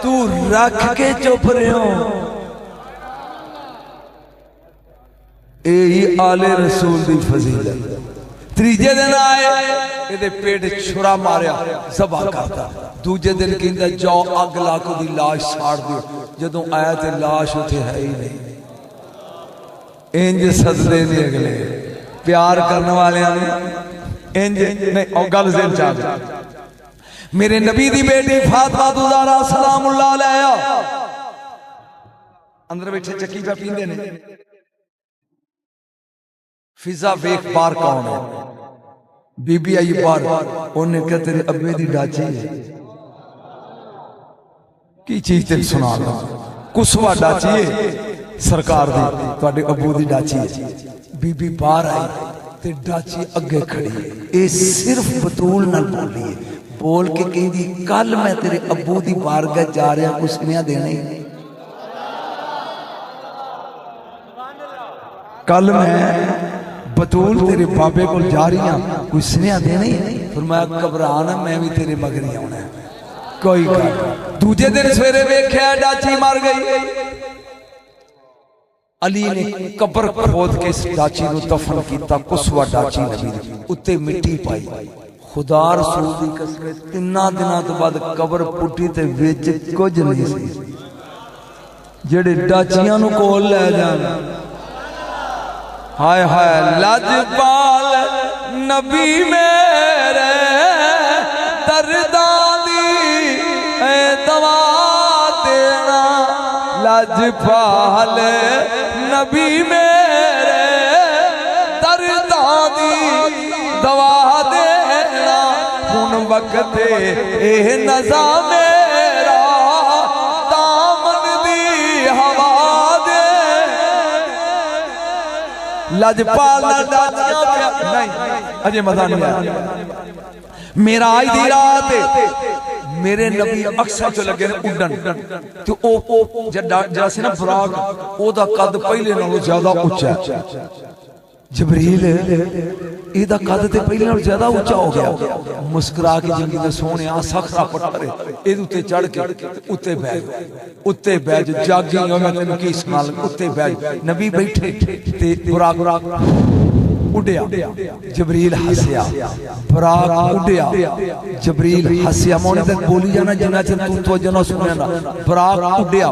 तू रख के चुप रहो यही आले रसूल दी फजीलत तीजे दिन आए इहदे पेट छुरा मारिया ज़बह करता दूजे दिन कहंदा जाओ अग ला के दी लाश साड़ दिओ जदों आया ते लाश उथे है ही नहीं इंज सजदे ने अगले प्यार करने वाले इंज नहीं और गल ज़हन च आ मेरे नबी दी बेटी फातिमा ज़हरा सलामुल्लाह अलैहा अंदर बैठे चक्की पे पींदे ने फिजा वेख बार कौन है बीबी आई बार उन्हें कहा तेरे अब्बे दी डाची है की चीज तेरे सुना दा कुसवा डाची है सरकार दी तुहाडे अब्बू दी डाची है बीबी बाहर आई ते डाची अगे खड़ी है ये सिर्फ बतूल नाल बोली है बोल के कहंदी कल मैं तेरे अब्बू दी बारगाह जा रहा कुछ सुनिया देना ही कल मैं बतूल तेरे बाबे को जा रही हूं कोई स्नेहा देना ही फिर मैं घबराना मैं भी तेरे मगर ही आना कोई गल दूजे दिन सवेरे वेख्या डाची मर गई अली ने कब्र खोद के इस डाची को दफन किया कुसवा डाची नबी उत्ते मिट्टी पाई खुदा रसूल दी कसम 3 दिनों तो बाद कब्र पुट्टी ते विच कुछ नहीं सी जेड़े डाचियां नु कोल ले जान हाय हाय लजपाल नबी मेरे दर्दां दी दवा देना लजपाल नबी मेरे दर्दां दी दवा देना हुण वक्त ए नज़ा मेरा दामन दी हवा लजपाल नहीं अजे मजा नहीं आया मेरा आज दी रात मेरे नबी अक्सर च लगे ने उड़न ते ओ जड़ा सी ना बुराक ओदा कद पहले नालों ज्यादा उच्चा जबरील एदा कद ते पहले नालों ज्यादा उच्चा हो गया मुस्कुरा के जिंदगी दे सोने आ सखरा पटरे एदे उत्ते चढ़ के उत्ते बैठ जागी हो मैं तेनू की सुनाल उत्ते बैठ नबी बैठे ते बुराक उड़िया जबरील हसया बुराक उड़िया जबरील हसया मोने तक बोली जाना जिन्ना चर तू तो जना सुने ना बुराक उड़िया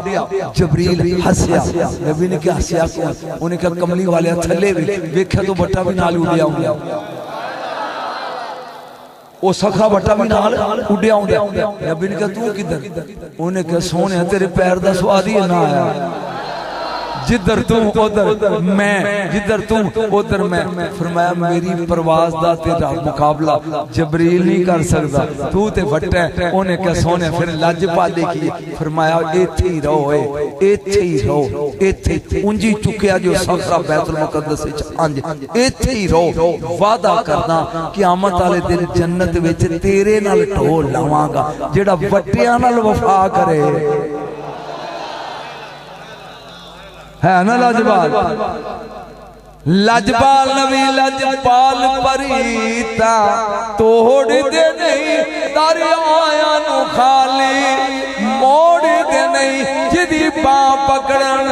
जबरील हसया नबी ने क्या हसया को उन्हें कहा कमली वाले थल्ले वेख्या तो बट्टा भी नाल उड़िया होंदा ओ सखा बट्टा भी नाल उड़िया होंदा नबी ने कहा तू किधर उन्हें कहा सोने तेरे पैर दा स्वाद ही ना आया जिधर तू उधर मैं, जिधर तू उधर मैं। फरमाया मेरी परवाज़ दा तेरा मुकाबला जबरील नहीं कर सकता, तू ते फट्टा है। उन्हें क्या सोने फिर लज पाले की। फरमाया इत्थे ही रहो, इत्थे ही रहो, इत्थे उंजी चुकिया जो सफरा बैतुल मुकद्दस विच अंज इत्थे ही रहो। वादा करना क़यामत वाले दिन जन्नत विच तेरे नाल ढोल लावांगा जेड़ा वट्टियां नाल वफा करे। है ना लजपाल? लजपाल नबी लजपाल परीता तोड़ दे नहीं दरियाया नु खाली मोड़ दे नहीं जिदी बां पकड़न।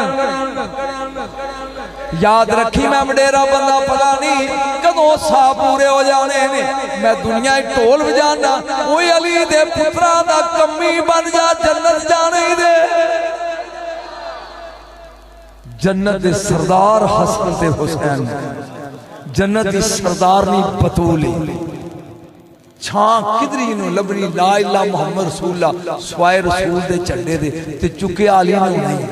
याद रखी मैं वडेरा बंदा पता नहीं कदों सा पूरे हो जाने ने। मैं दुनिया ढोल बजाना ओए अली दे पुत्रा दा कमी बन जा जन्नत जाने दे। जन्नत दे सरदार हसन ते हुसैन, जन्नत दी सरदारनी बतूली छां किधरी नु लबनी ला इला मुहम्मद रसूलुल्लाह स्वाए रसूल दे झंडे दे ते चुकिया अली नु नहीं।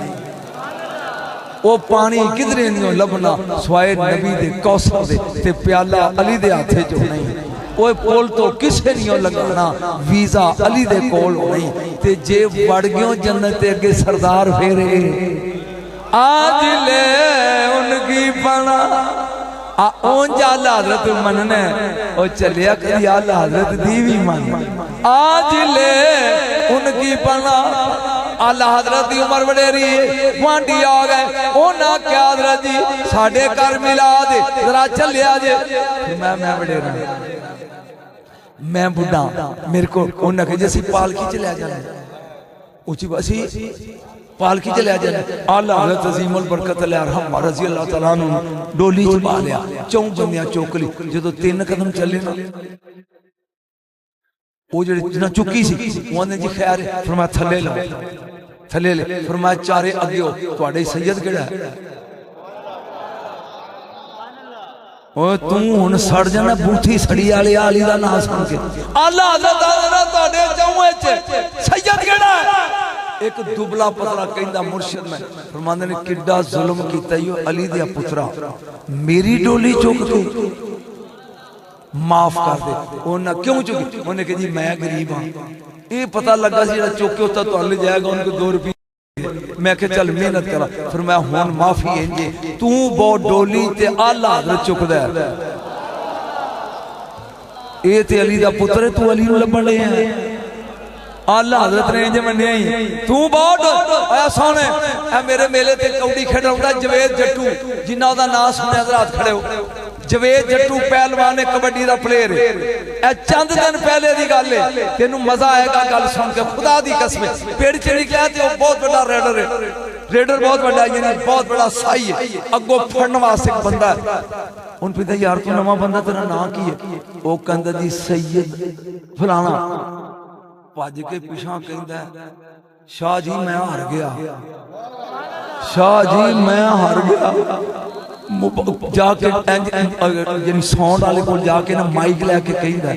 ओ पानी किधरे नु लबना स्वाए नबी दे कौसर दे ते प्याला अली दे हाथे चो नहीं। ओए पुल तो किसे नहीं लगना वीजा अली दे कोल नहीं। ते जे वड़ गयो जन्नत दे अगे सरदार फेरे आज ले उनकी बना आला हजरत मनने और चलिया कभी आला हजरत दी भी मन। आज ले उनकी बना आला हजरत की उम्र वडेरी गुआंढी आ गए। ओना क्या हजरत जी साडे घर मिला दे जरा चलिया जे। मैं वडेरा मैं बुढ़ा मेरे को उन्हें कहा जैसी पालकी च लै जाना उची बसी पालकी च लै जाना। आला हज़रत अज़ीमुल बरकत अलैहि रज़ी अल्लाह तआला अन्हु डोली च पा लिया। चौं बंदियां चुक ली। जो 3 कदम चले ना वो जिन्हें चुकी सी उन्होंने जी खैर फरमाया थले लो थले ले। फरमाया चारे अगे हो तुहाडे सैयद किहड़ा है? तू हुण सड़ जाना बूथी सड़ी वाले आली दा नाम सुन के। आला हज़रत तुहाडे चौं च सैयद किहड़ा है? एक दुबला पतला कहंदा मुर्शिद में फरमांदे ने किड्डा जुल्म कीता यो अली दा पुत्रा मेरी डोली चुक के माफ कर दे। उन्हें क्यों चुकी? उन्हें कहा जी मैं गरीब हाँ। ये पता लगा जो चुक के उतना तो ले जाएगा उनको 2 रुपये। मैं क्या चल मेहनत करा। फिर मैं हुण माफी इंजे तू बहुत डोली ते आला हज़रत चुकदा है। ये ते अली दा पुत्र है तू अली नूं लभण लगे है। आला हज़रत ने इंज मन्निया ही तू बहुत आया सोने ए मेरे मेले ते कौड़ी खड़ाउंदा जवेद जट्टू जिन्ना दा नाम सुनिया हज़रत खड़े हो। जवेद जट्टू पहलवान कबड्डी का प्लेयर है। चंद दिन पहले की गल है तेन मजा आएगा गल सुन के खुदा दी कसम। पेड़ चढ़ी गया तो बहुत बड़ा रेडर है। रेडर बहुत बड़ा यानी बहुत बड़ा साई है। अगो फड़न वास्ते एक बंदा है। उन पिता यार तू नवा बंदा तेरा नाम की है? वो कहंदा जी सैयद फलाना। भज के पिछा कहंदा शाह जी मैं हार गया। शाह जी मैं हार गया। जाके यानी साउंड वाले को जाके ना माइक लैके कहता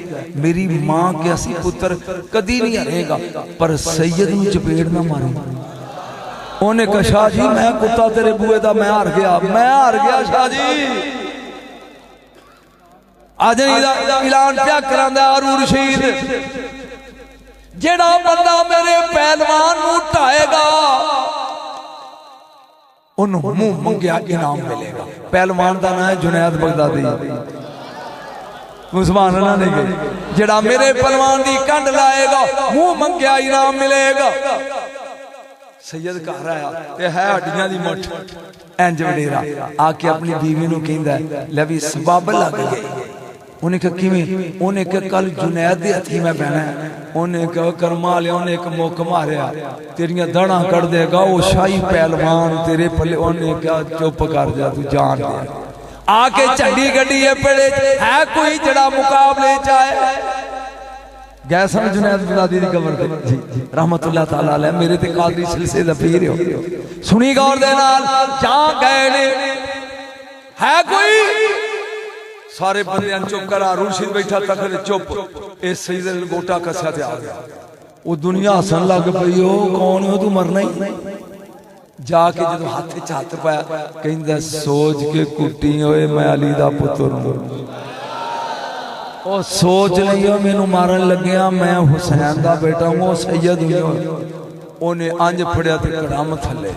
मेरी मां के असी पुत्र कदी नहीं हारेगा पर सैयद नूं चपेड़ ना मारे। उन्हें कहा शाह जी मैं कुत्ता तेरे बुए दा मैं हार गया। मैं हार गया शाह जी। आज ऐलान क्या करांदा अरूर रशीद जेड़ा बंदा मेरे पहलवान नूं ढाएगा मुंह मंगया इनाम मिलेगा। पहलवान का नाम है जुनैद बगदादी। मुसलमान ने कहा जेड़ा मेरे पहलवान की कंड लाएगा मुंह मंगया इनाम मिलेगा। सैयद घर आया ते है हड्डियां दी मुठ इंज वडेरा आके अपनी बीवी नूं कहंदा ले भी सबब लग गई। उन्हें कहा किवें? उन्हें कहा कल जुनैद दे हथी मैं बहना है। उन्हें कहा कर्मा लिया उन्हें एक मुक मारिया तेरिया दड़ा कड़ देगा वो शाही पहलवान तेरे पले। उन्हें कहा चुप कर जा तू जान दे। आके झंडी गड्डी पेड़े है कोई जड़ा मुकाबले चाहे गए सन जुनैद बगदादी दी कबर ते जी रहमतुल्लाह तआला अलैह मेरे ते कादरी सिलसिले दा पीर हो। सुनी गौर दे नाल जा गए ने है कोई सारे बंदे चुप करा। रूशीद बैठा तक चुप। इस सईद ने गोटा कसा ते आ गया। वो दुनिया हसन लग पई ओ कौन हो तू मरना ही जाके जो हाथ च हाथ पाया कहंदा सोच के कुटी होए मैं अली दा पुत्र हूं। ओ सोच लियो मैनू मारन लग्या मैं हुसैन दा बेटा हूं। ओ सैयद हुई ओने अंज फड़िया ते कड़म थले,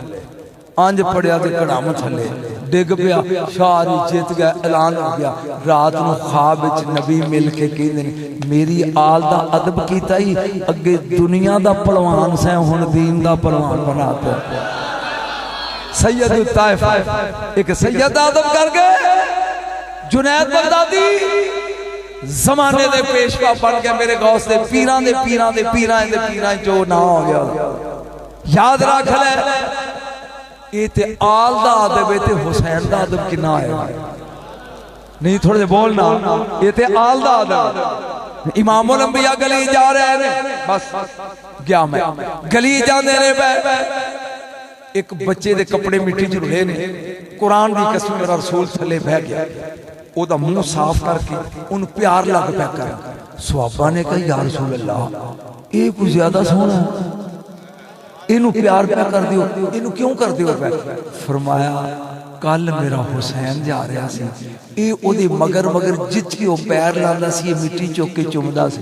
अंज फड़िया ते कड़म थले डिग पिया। सारी जित गया, ऐलान हो गया। रात को ख्वाब विच नबी मिल के कहंदे मेरी आल दा अदब कीता ही, अगे दुनिया दा पहलवान सै हुण दीन दा पहलवान बनाता। सैयद ताइफ एक सैयद आदम कर गए। जुनैद बगदादी जमाने दे पेशवा बन गया। मेरे गौस दे पीरां दे पीरां दे पीरां दे पीरां जो ना हो गया। याद रख ले ये ते आल दा अदब है ते हुसैन दा अदब कितना है। नहीं थोड़े जे बोलना, ये ते आल दा अदब। इमामुल अंबिया गली जा रहे हैं, बस गया मैं गली जाने ने एक बच्चे दे कपड़े मिट्टी च रुले ने। कुरान दी कसम मेरा रसूल थले बह गया। ओदा मुंह साफ करके उन प्यार लग पै कर। सहाबा ने कहा या रसूल अल्लाह ये कुछ ज्यादा सोहना है, इनू प्यार प्या कर दियो, इनू क्यों कर दियो पै? फरमाया कल मेरा हुसैन जा रहा सी, ये ओदे मगर मगर जिथे वो पैर लांदा सी ये मिट्टी चुक के चुमदा सी।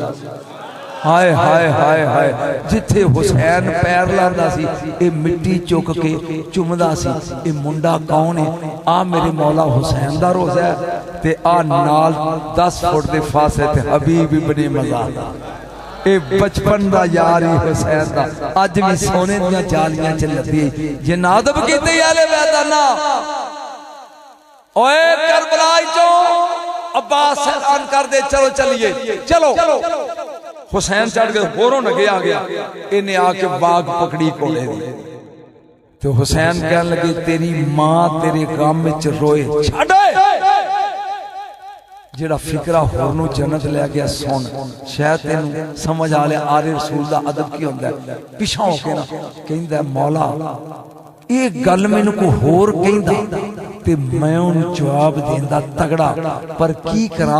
हाय हाय हाय हाय जिथे हुसैन पैर लांदा सी ये मिट्टी चुक के चुमदा सी। ये मुंडा कौन है? आ मेरे मौला हुसैन दा रोज़ा है ते आ नाल 10 फुट दे फासले ते हबीब इब्ने मज़ार। ये बचपन दा यार ही हुसैन दा अज भी सोने दियां जालियां च लदी। जे नादब कीते आले मैदाना ओए करबला चो अब्बास ऐलान कर दे चलो चलिए चलो। हुसैन चढ़ गए, होरों नगे आ गया। इन्हें आके बाग पकड़ी घोड़े दी तो हुसैन कहने लगे तेरी मां तेरे गम विच रोए छड़ जेड़ा फिकरा होर नूं जन्नत लै गया। सुन शायद तेनू समझ आ लिया आले रसूल दा अदब की हुंदा है। पिछा हो के ना कहंदा मौला ये गल मैनू को होर कहंदा ते मैं उन्हें जवाब देंदा तगड़ा, पर की करा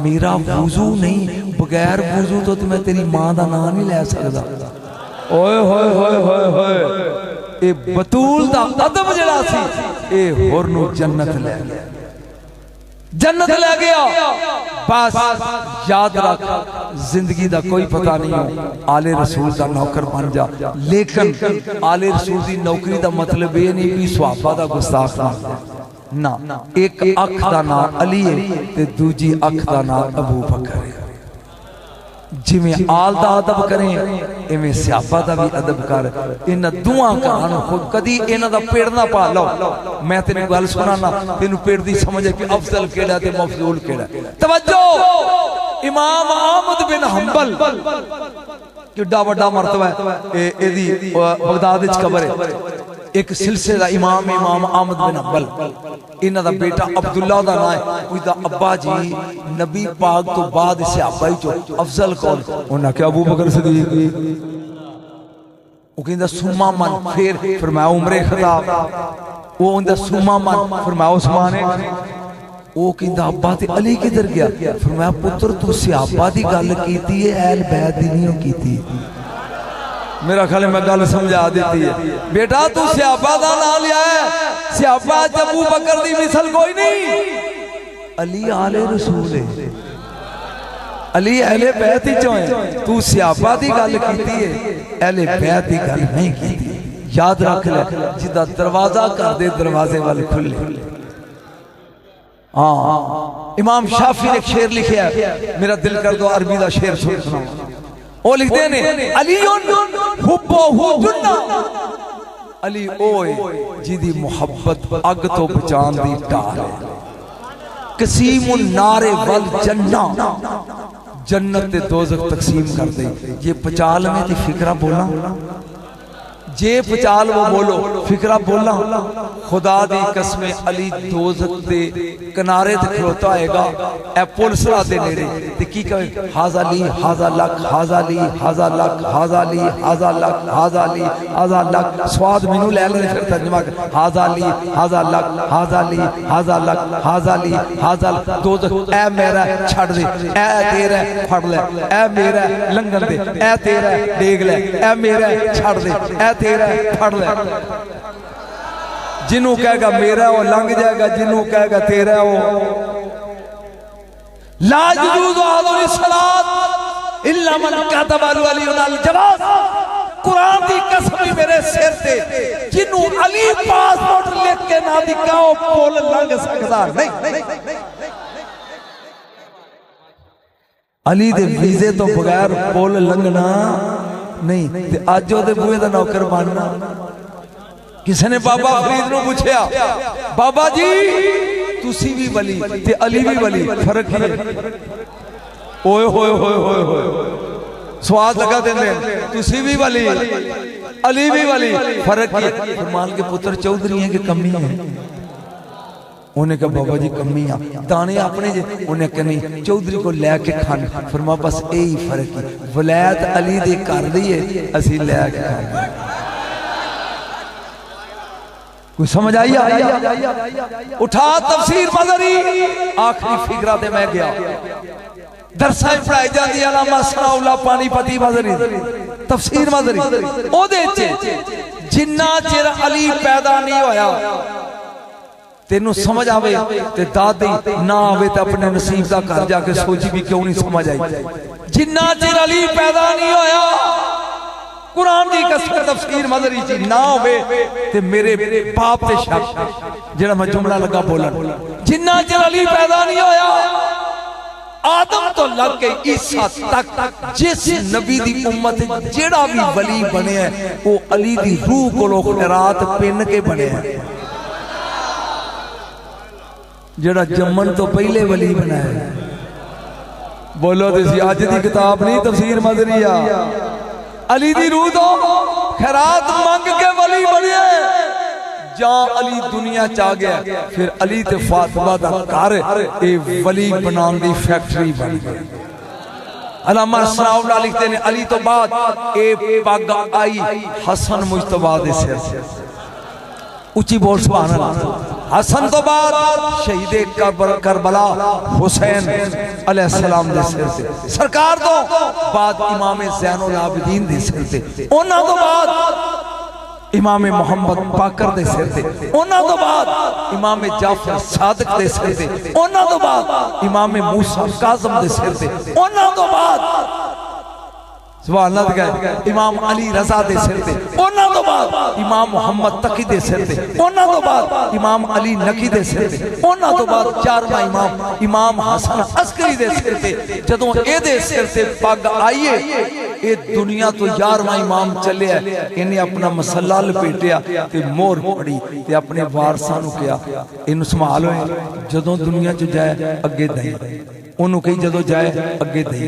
मेरा वुजू नहीं, बगैर वुजू तो मैं तेरी मां दा नाम नहीं लै सकदा। ओए होए होए होए होए ए बतूल दा अदब जेड़ा सी ए होर नूं जन्नत लै गया, जन्नत ले गया। बस याद रख जिंदगी दा कोई पता नहीं हो, आले रसूल दा नौकर बन जा। लेकिन आले रसूल दी नौकरी दा मतलब ये नहीं कि सहाबा दा गुस्ताख ना। एक अख दा नाम अली है ते दूजी अख दा नाम अबू बकर है। जिमें आल दा अदब करें इवें सहाबा दा भी अदब कर। इन दुआ घरां खुद कदी इन्हां दा पेड़ ना पा लो। मैं तेन गल सुनाना तेन पेड़ दी समझ है कि अफजल केड़ा ते मफजूल केड़ा। तवज्जो इमाम अहमद बिन हंबल किड्डा वड्डा मरतबा है एदी बगदाद विच कबर है। एक सिलसिला इमाम इमाम अहमद बिन हंबल इन्हां दा बेटा अब्दुल्ला दा नाम है। उसदा अब्बा जी नबी पाक तो बाद सहाबा ही चो अफजल कौन? उन्हां क्या अबू बकर सिद्दीक। वो कहंदा सुम्मा मन फिर फरमाया उमरे खिताब। वो उनदा सुम्मा मन फरमाया उस्मान। वो कहंदा अब्बा ते अली किधर गया? फरमाया पुत्र तू सहाबा दी गल कीती है, अहल बैत दी नहीं कीती। मेरा ख्याल मैं गल समझा देती है। बेटा तू सहाबा दा नाम लिया है, सहाबा अबू बकर दी मिसल कोई नहीं। अली आले रसूल है, अली अहले बैत ही चो है। तू सहाबा दी गल कीती है, अहले बैत दी गल नहीं कीती। याद रख ले जिदा दरवाजा कर दे दरवाजे वाले खुले। हाँ इमाम शाफी ने शेर लिखा है, मेरा दिल कर दो अरबी दा शेर सुना। वो लिखते ने अली अली ओए जिदी मुहब्बत अग तो बचान दी टार है। कसीमुन नारे वल जन्ना जन्नत ते दोज़ख तकसीम कर दे। ये पचाल में ती फिक्रा बोला जे पचाल वो बोलो फिक्रा बोला। खुदा दी कसमें अली दोज़ख दे किनारे ते खलोता होएगा। ए पुलिस दे नेड़े ते की कहे हाजा ली हाजा लक हाजा ली हाजा लक हाजा ली हाजा लक हाजा ली हाजा लक। स्वाद मैनू ले ले फिर तर्जमा हाजा ली हाजा लक हाजा ली हाजा लक हाजा ली हाजा दोज़ख। ए मेरा छड़ दे, ए तेरा फड़ ले, ए मेरा लंघन दे, ए तेरा डेग ले, ए मेरा छड़ दे, ए तेरा फड़ ले। जिन्हों कहेगा मेरा वो लंघ जाएगा, जिन्हों कहेगा तेरा वो ला यजूज़ु अहदुन सलात इल्ला मन कतबा अली अल जवाज। कुरान दी कसम मेरे सिर ते जिन्हों अली पासपोर्ट लिख के ना दिखा वो पुल लंघ सकता नहीं। अली दे वीजे तो बगैर पुल लंघना नहीं। ते अज ओदे बूहे दा नौकर बनना। किसी ने बाबा फरीद नूं पूछया, बाबा जी तुसी भी वली ते अली भी वली, फर्क ही है? ओए होए होए होए होए स्वाद लगा देंदे, तुसी भी वली अली भी वली, फर्क ही है? फरमान के पुत्र चौधरी है कि कमी है? उन्हें कहा बाबा जी कमी आ, दाने अपने जे। उन्हें कहा नहीं, चौधरी को लैके खान। फरमा बस यही फर्क है, वलैत अली दे कर दी है, असी लैके खाने। कोई समझ आई? उठा तफसीर मदरी आखिरी फिकरा ते मैं गया। दरसा पढ़ाई जाती अलामा सनाउल्लाह पानीपती मदरी तफसीर मदरी ओदे च जिन्ना चिर अली पैदा नहीं होया तेनू समझ आवे ते दादी ना आवे ते अपने नसीब का घर जाके सोची भी क्यों नहीं समझ आई। जिन्ना चिर अली पैदा नहीं होया कुरान दी कसम तफसीर मदरी च ना होवे ते मेरे बाप ते शक जेड़ा मैं जुमला लगा बोलन। जिन्ना चिर अली पैदा नहीं होया आदम तो लग के ईसा तक जिस नबी दी उम्मत जेड़ा भी वली बने है वो अली दी रूह कोलों खैरात पिन के बने है। जेड़ा जम्मन तो पहले वली बना है। बोलो तुसी अज दी किताब नहीं तफसीर मदरी आ। अली दी रूह तो खैरात मंग के वली बने। जहां अली दुनिया च आ गया फिर अली ते फातिमा दा घर ए वली बनाने दी फैक्ट्री बन गई। अलामा सनाउल्लाह लिखते ने अली तो बाद ए पग आई हसन मुजतबा दे सिर से। उची बोल सुभान अल्लाह। हसन तो बाद शहीद करबला हुसैन अलैहिस्सलाम दे सिर से। सरकार तो बाद इमाम ज़ैनुल आबिदीन दे सिर से। उन्हां तो बाद इमाम मोहम्मद बाकर दे सिर से। उन्हां तो बाद इमाम जाफर सादिक दे सिर से। उन्हां तो बाद इमाम मूसा काज़म दे सिर से। उन्हां तो बाद सुभान अल्लाह इमाम अली रजा दे सिर ते। उन्हां तो बाद इमाम मोहम्मद तकी दे सिर ते। उन्हां तो बाद इमाम अली नकी दे सिर ते। उन्हां तो बाद चारवां इमाम इमाम हसन अस्करी दे सिर ते। जदों ए दे सिर ते पग आईए ए दुनिया तो 11वां इमाम चलिया। इन्हें अपना मसला लपेटिया ते मोहर पड़ी ते अपने वारसां नूं कहा इनू संभाल होए जदों दुनिया च जाए अगे दई। ओनू कही जदों जाए अगे दई।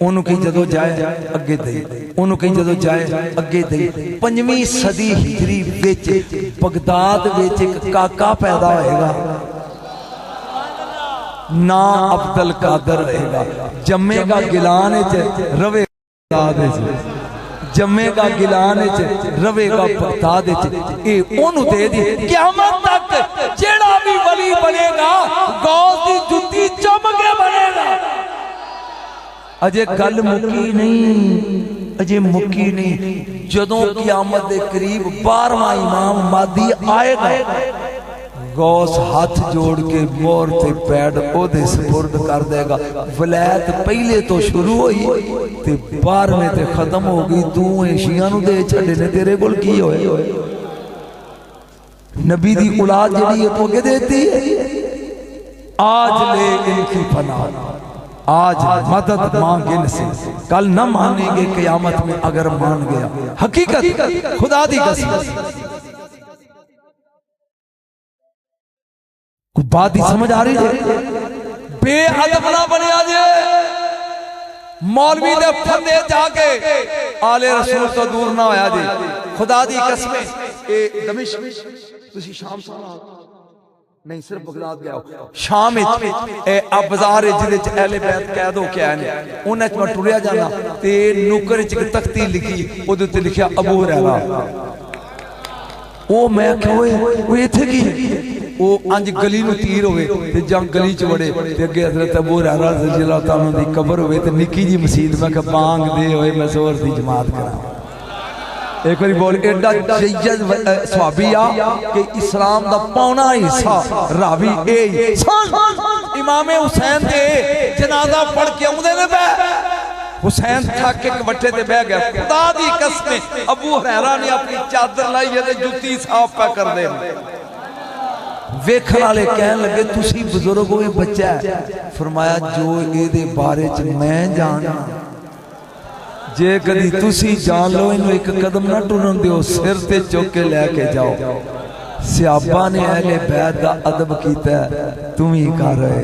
ओनू कही जदों जाए अगे दई। ओनू कही जदों जाए अगे दई। 5वीं सदी हिजरी विच बगदाद विच एक काका पैदा होएगा ना अब्दुल कादर रहेगा। जम्मेगा गिलान विच रवे बगदाद विच। जम्मेगा गिलान विच रवेगा बगदाद विच। ए ओनू दे दी क़यामत तक जेड़ा भी वली बनेगा गौस दी जुत्ती चम के बनेगा। अजे गल मुकी नहीं, अजे मुकी नहीं। जदों क़यामत दे करीब 12वां इमाम मादी आएगा गौस हाथ जोड़ के मोर ते पैड ओदे सुपुर्द कर देगा। वलैत पहले तो शुरू हुई ते 12वें ते खत्म हो गई। तू एशिया नूं दे छड्डे ने तेरे कोल की होए? नबी दी औलाद जेड़ी है तो अगे देती है। आज ले इनकी पनाह, आज मदद मांग इनसे, कल न मानेंगे क़यामत में अगर मान गया। हकीकत खुदा दी कसम बात ही समझ आ रही है। बेअदब ना बनिया जे मौलवी दे फंदे जाके आले रसूल तो दूर ना होया जे। खुदा दी कसम ए दमिश्क तुसी शाम नहीं सिर्फ बगदाद गया हो। शाम विच बाजार जिहदे च अहले बैत कैद हो के आए ने उन्हां च मैं टुरिया जाना ते नुकर च एक तख्ती लिखी ओदे ते लिखिया अबू हुरैरा। ओ मैं क्यों इत्थे की वो अंज गली नूं तीर होवे ते जं गली च वड़े ते अगे हज़रत अबू हुरैरा रज़ियल्लाहु तआला दी कब्र होवे ते निक्की जी मसीत मैं कहा बांग दे होए मैं ज़ोर दी जमात करा। एक बार बोल एडा जय्यद सवाबी आ कि इस्लाम दा पौना हिस्सा रावी ए इमाम हुसैन दे जनाजा पढ़ के आउंदे ने बे हुसैन थक के वट्टे ते बह गया। खुदा दी कसम अबू हुरैरा ने अपनी चादर लाई है ते जुत्ती साफ पे कर दे। वेखण वाले कहन लगे तुसी बुजुर्ग हो बच्चा है। फरमाया जो इहदे बारे च मैं जानना जे कदी तुसी जान लो इन्हू एक कदम ना टुरन दियो सिर ते चुक के लैके जाओ। सियाबा ने अहले बैत दा अदब कीता तुम ही कर रहे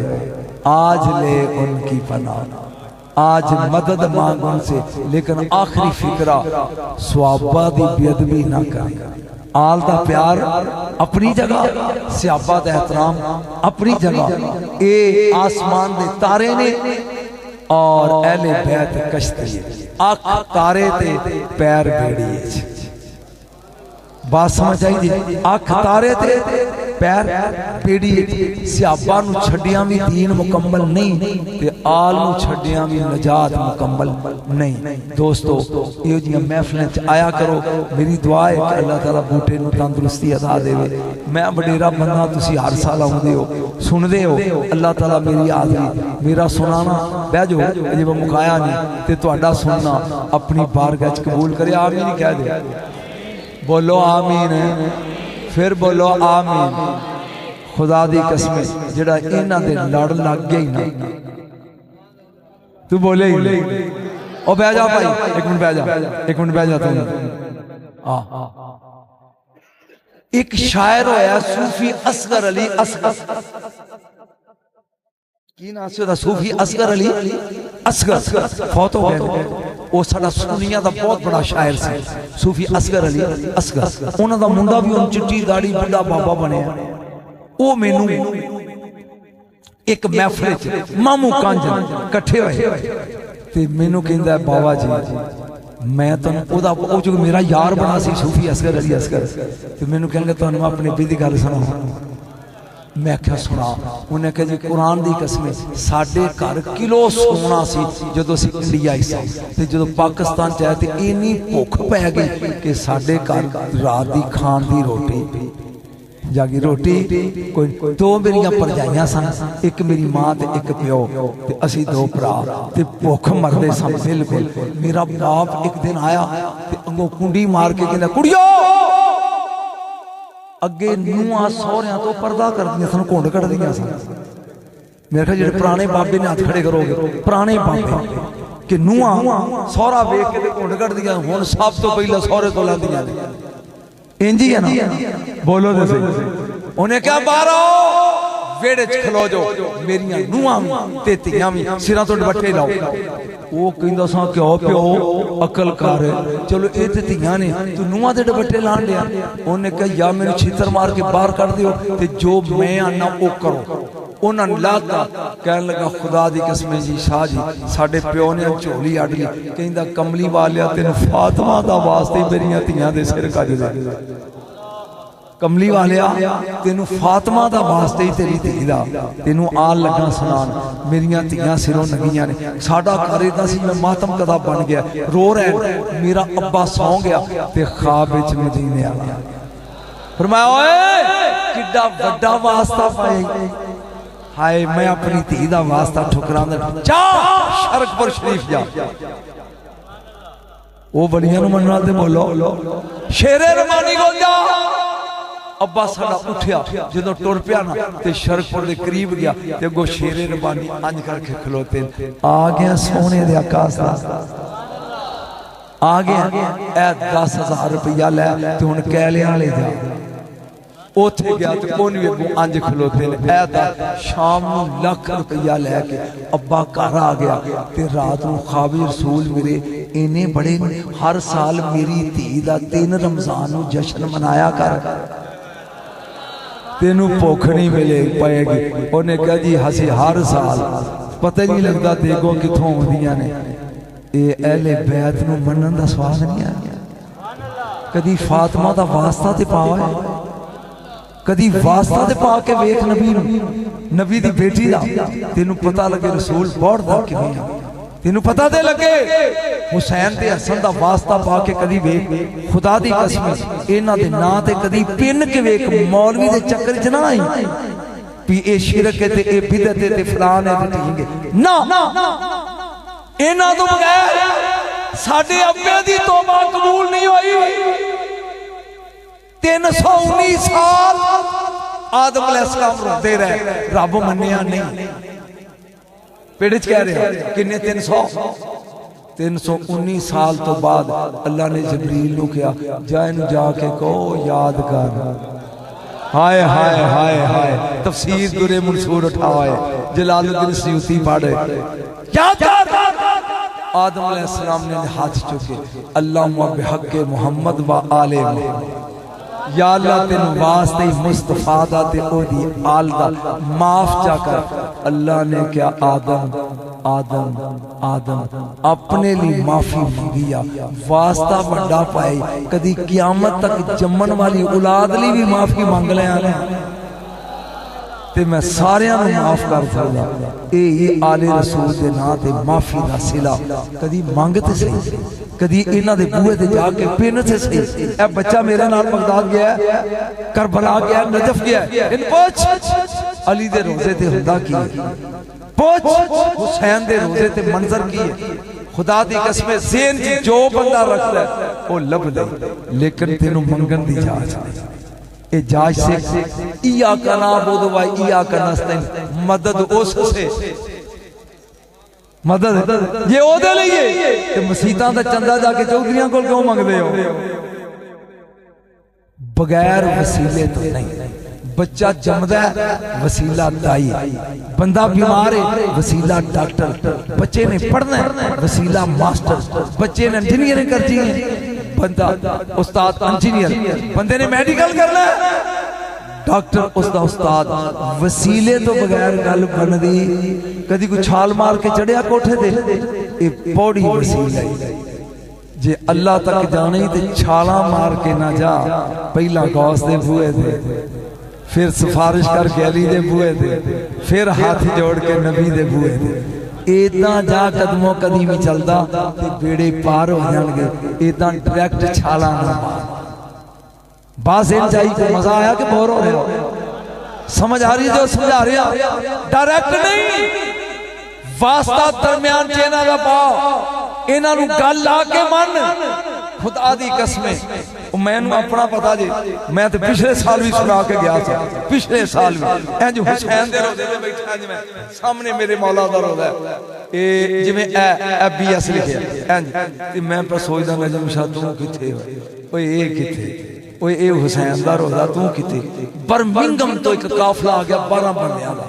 आज ले उनकी पनाह आज मदद मांग उनसे लेकिन आखिरी फिक्रा सहाबा दी बेअदबी ना कर। आल दा प्यार अपनी जगह सियाबा दा एहतराम अपनी जगह ए आसमान दे तारे ने और अहले बैत कश्ती अख तारे ते पैर बेड़ी बात समझ आई जी। अख तारे ते पैर बेड़ी सियाबा नू छड्डिया भी दीन मुकम्मल नहीं ते आल नू छड्डिया भी नजात मुकम्मल नहीं। दोस्तों इहो जिहियां महफिलें च आया करो। मेरी दुआ है कि अल्लाह ताला बूटे नू तंदुरुस्ती अता देवे। मैं वडेरा बंदा तुसी हर साल आउंदे हो सुनदे हो अल्लाह ताला मेरी हाज़री मेरा सुनाना बह जाओ अजे मैं मुकाया नहीं ते तुहाडा सुनना अपनी बारगाह च कबूल करे। आमीन कह दे बोलो आमीन फिर बोलो आमीन। खुदा दी कसम जेड़ा इन्हां दे लड़ लग गया ही ना तू बोले ही नहीं। ओ बह जा भाई एक मिनट बह जा एक मिनट बह जा तू। एक शायर होया सूफी असगर अली असगर की नाम से ओदा सूफी असगर अली असगर फौत हो गया। वो साडा सुनिया दा बहुत बड़ा शायर सी सूफी असगर अली असगर। उन्हां दा मुंडा भी उन चिट्टी दाढ़ी बुढ़ा बाबा बनया। वो मैनू एक महफिल च मामू कांजन इकट्ठे होए ते मैनू कहंदा बाबा जी मैं तुहानू ओदा ओ जो मेरा यार बना सी सूफी असगर अली असगर ते मैनू कहंदा तुहानू अपने भी दी गल सुणावां। मैं क्या सुना उन्हें कहा जी कुरान दी कसम साडे घर किलो सोना सी जदों असीं इंडिया आई सी जो पाकिस्तान च आए तो इन्नी भुख पै गई कि साडे घर रात दी खान दी रोटी जागी रोटी कोई दो मेरिया भरजाइयां सन एक मेरी मां ते एक प्यो ते असीं दो भरा ते भुख मरदे सन बिल्कुल। मेरा बाप एक दिन आया ते अंगों कुंडी मार के कहंदा कुड़ियो अगे नूंहां सौहरियां तो पर्दा करदियां सन घुंड कढ़दियां सन। मेरे ख्याल जेडे पुराने बाबे ने हाथ खड़े करोगे पुराने बाबे कि नूंहां सौहरा वेख के घुंड कढ़दियां हुण सब तो पहले सौहरे को लैंदियां ने इंज ही है ना बोलो तो सही। उन्हें क्या बाहर आओ वेड़े च खलो जाओ मेरियां नूंहां ते धीआं भी सिरां तो दुपट्टे लाओ। वो कहंदा सा क्यों प्यो अकल कर चलो ये तो धीआं ने तू नूंहां दे दुपट्टे लाण लिया। उन्हें कहा या मैनू छितर मार के बाहर कढ़ दिओ ते जो मैं आना वो करो। उन्होंने लाता कह लगा खुदा दी कसम जी शाह जी साडे प्यो ने झोली अड़ ली कहंदा कमली वालिया तेन फातिमा दा वास्ते मेरियां धीआं दे सिर कज दे। कमली वालिया तेनू फातिमा दा वास्ते ही तेरी धी दा तेनू आल लगा सुनान मेरियां धीआं सिरों नंगियां ने। साडा घर इदां सी मैं मातम कदा बन गया रो रहा मेरा अब्बा सौ गया ते ख्वाब विच मदीने आला। फरमाया ओए किड्डा वड्डा वास्ता पाए हाय मैं अपनी धी दा वास्ता ठुकरांदा जा शरकपुर शरीफ जा। वो बड़ियां नूं मनना ते बोलो शेरे रमानी को जा। अब्बा साडा उठिया जो टुर पिया ना ते शरकपुर दे करीब गया ते अगों शेरे रबानी अंज करके खलोते आ गया सोने दे आकाश दा आ गया ए 10,000 रुपया लै ते हुण कैले वाले जा। उथे गया तो कौन भी अगों अंज खलोते ने ऐ शाम नूं लाख रुपया लैके अब्बा घर आ गया ते रात नूं ख्वाब रसूल मेरे इन्ने बड़े हर साल मेरी धी दा 3 रमजान नूं जश्न मनाया कर तेनू भुख नहीं मिले पाएगी। उन्हें कहा जी हसी हर साल पता ही नहीं लगता देखो कितों आउंदियां ने ये अहले बैत नूं मनन दा स्वाद नहीं आ गया। कदी फातिमा दा वास्ता ते पावे कदी वास्ता ते पा के वेख नबी नबी दी बेटी दा तेनू पता लगे रसूल पढ़दा किवें तेनू पता ते लगे हुसैन ते हसन दा वास्ता पा के कदी वेख खुदा दी कसम इन्हां दे नां ते कदी पिन के वेख मौलवी दे चक्कर च ना आई भी ए शिरक है ते ए बिदअत है ते फलान है ते ठीक है ना इन्हां तो बगैर साडे अब्बे दी तौबा कबूल नहीं हुई 319 साल आदम अलैहिस्सलाम रोते रहे रब मन्निया नहीं पेड़ च कह रहे किन्ने 319 साल तो बाद अल्लाह ने जबरील नू कहा जा इनू जाके कहो याद कर हाय हाय हाय हाय तफसीर दुरे मंसूर उठाए जलालुद्दीन सयूती पढ़े याद कर आदम अलैहिस्सलाम ने हाथ चुके अल्लाहुम्मा बिहक़्क़ि मुहम्मद व आले मुहम्मद या अल्लाह तेन वास्ते मुस्तफा दा ते ओदी आल दा माफ जा कर अल्लाह ने क्या आदम आदम आदम अपने लिए माफी मंगिया वास्ता बड़ा पाए कदी क़यामत तक जम्मन वाली औलाद ली भी माफी मंग लिया ना ते मैं सारियां नूं माफ कर सकदा ये आले रसूल दे नां ते माफी दा सिला कदी मंग ते सही कदी इन्हां दे बूहे ते जाके पिन ते सही ए बच्चा मेरे नाल बगदाद गया करबला गया नजफ गया इन पूछ अली दे रोजे ते हुंदा की पूछ हुसैन दे रोजे ते मंजर की है खुदा दी कसम ज़हन च जो बंदा रखदा है वो लब ले लेकिन तेनू मंगन दी जाच नहीं ए जाच से इया कना बुद व इया कनस्तैन मदद उस से मदद ये ओदे लिए ते मसीतां दा चंदा जाके चौधरियां कोल क्यों मंगदे हो बगैर वसीले तो नहीं बच्चा जमदा है वसीला दाई बंदा बीमार है वसीला डॉक्टर बच्चे ने पढ़ना है वसीला मास्टर बच्चे ने इंजीनियरिंग करनी है बंदा उस्ताद इंजीनियर बंदे ने मेडिकल करना है डॉक्टर उसका उस्ताद वसीले तो बगैर गल बनदी कदी कोई छाल मार के चढ़िया कोठे ते ए पौड़ी वसीला जे अल्लाह तक जाने ते छाला मार के ना जा पहला गौस दे बूहे ते फिर सिफारिश करके अली दे बूहे ते फिर हाथ जोड़ के नबी दे बूहे ते इदा जा कदमों कदीम ही चलदा ते बेड़े पार हो जाएंगे इदा डायरेक्ट छाला ना बास इन जाई को मजा आया कि बोर हो रहे हो समझ आ रही जो समझा रहा डायरेक्ट नहीं वास्ता दरम्यान च इन्हां दा पाओ इन्हां नूं गल ला के मन खुदा दी कसम मैनू अपना पता जी मैं तो पिछले साल भी सुना के गया था पिछले साल भी इंज हुसैन दे रोज़े ते बैठा जिवें सामने मेरे मौला दा रोज़ा है ए जिवें FBS लिखिया इंज ते मैं पर सोचदा नजम शाह तू किथे ओए ए किथे ओए ए हुसैन दा रोज़ा तू किथे बर्मिंघम तो एक काफला आ गया 12 बंदियां दा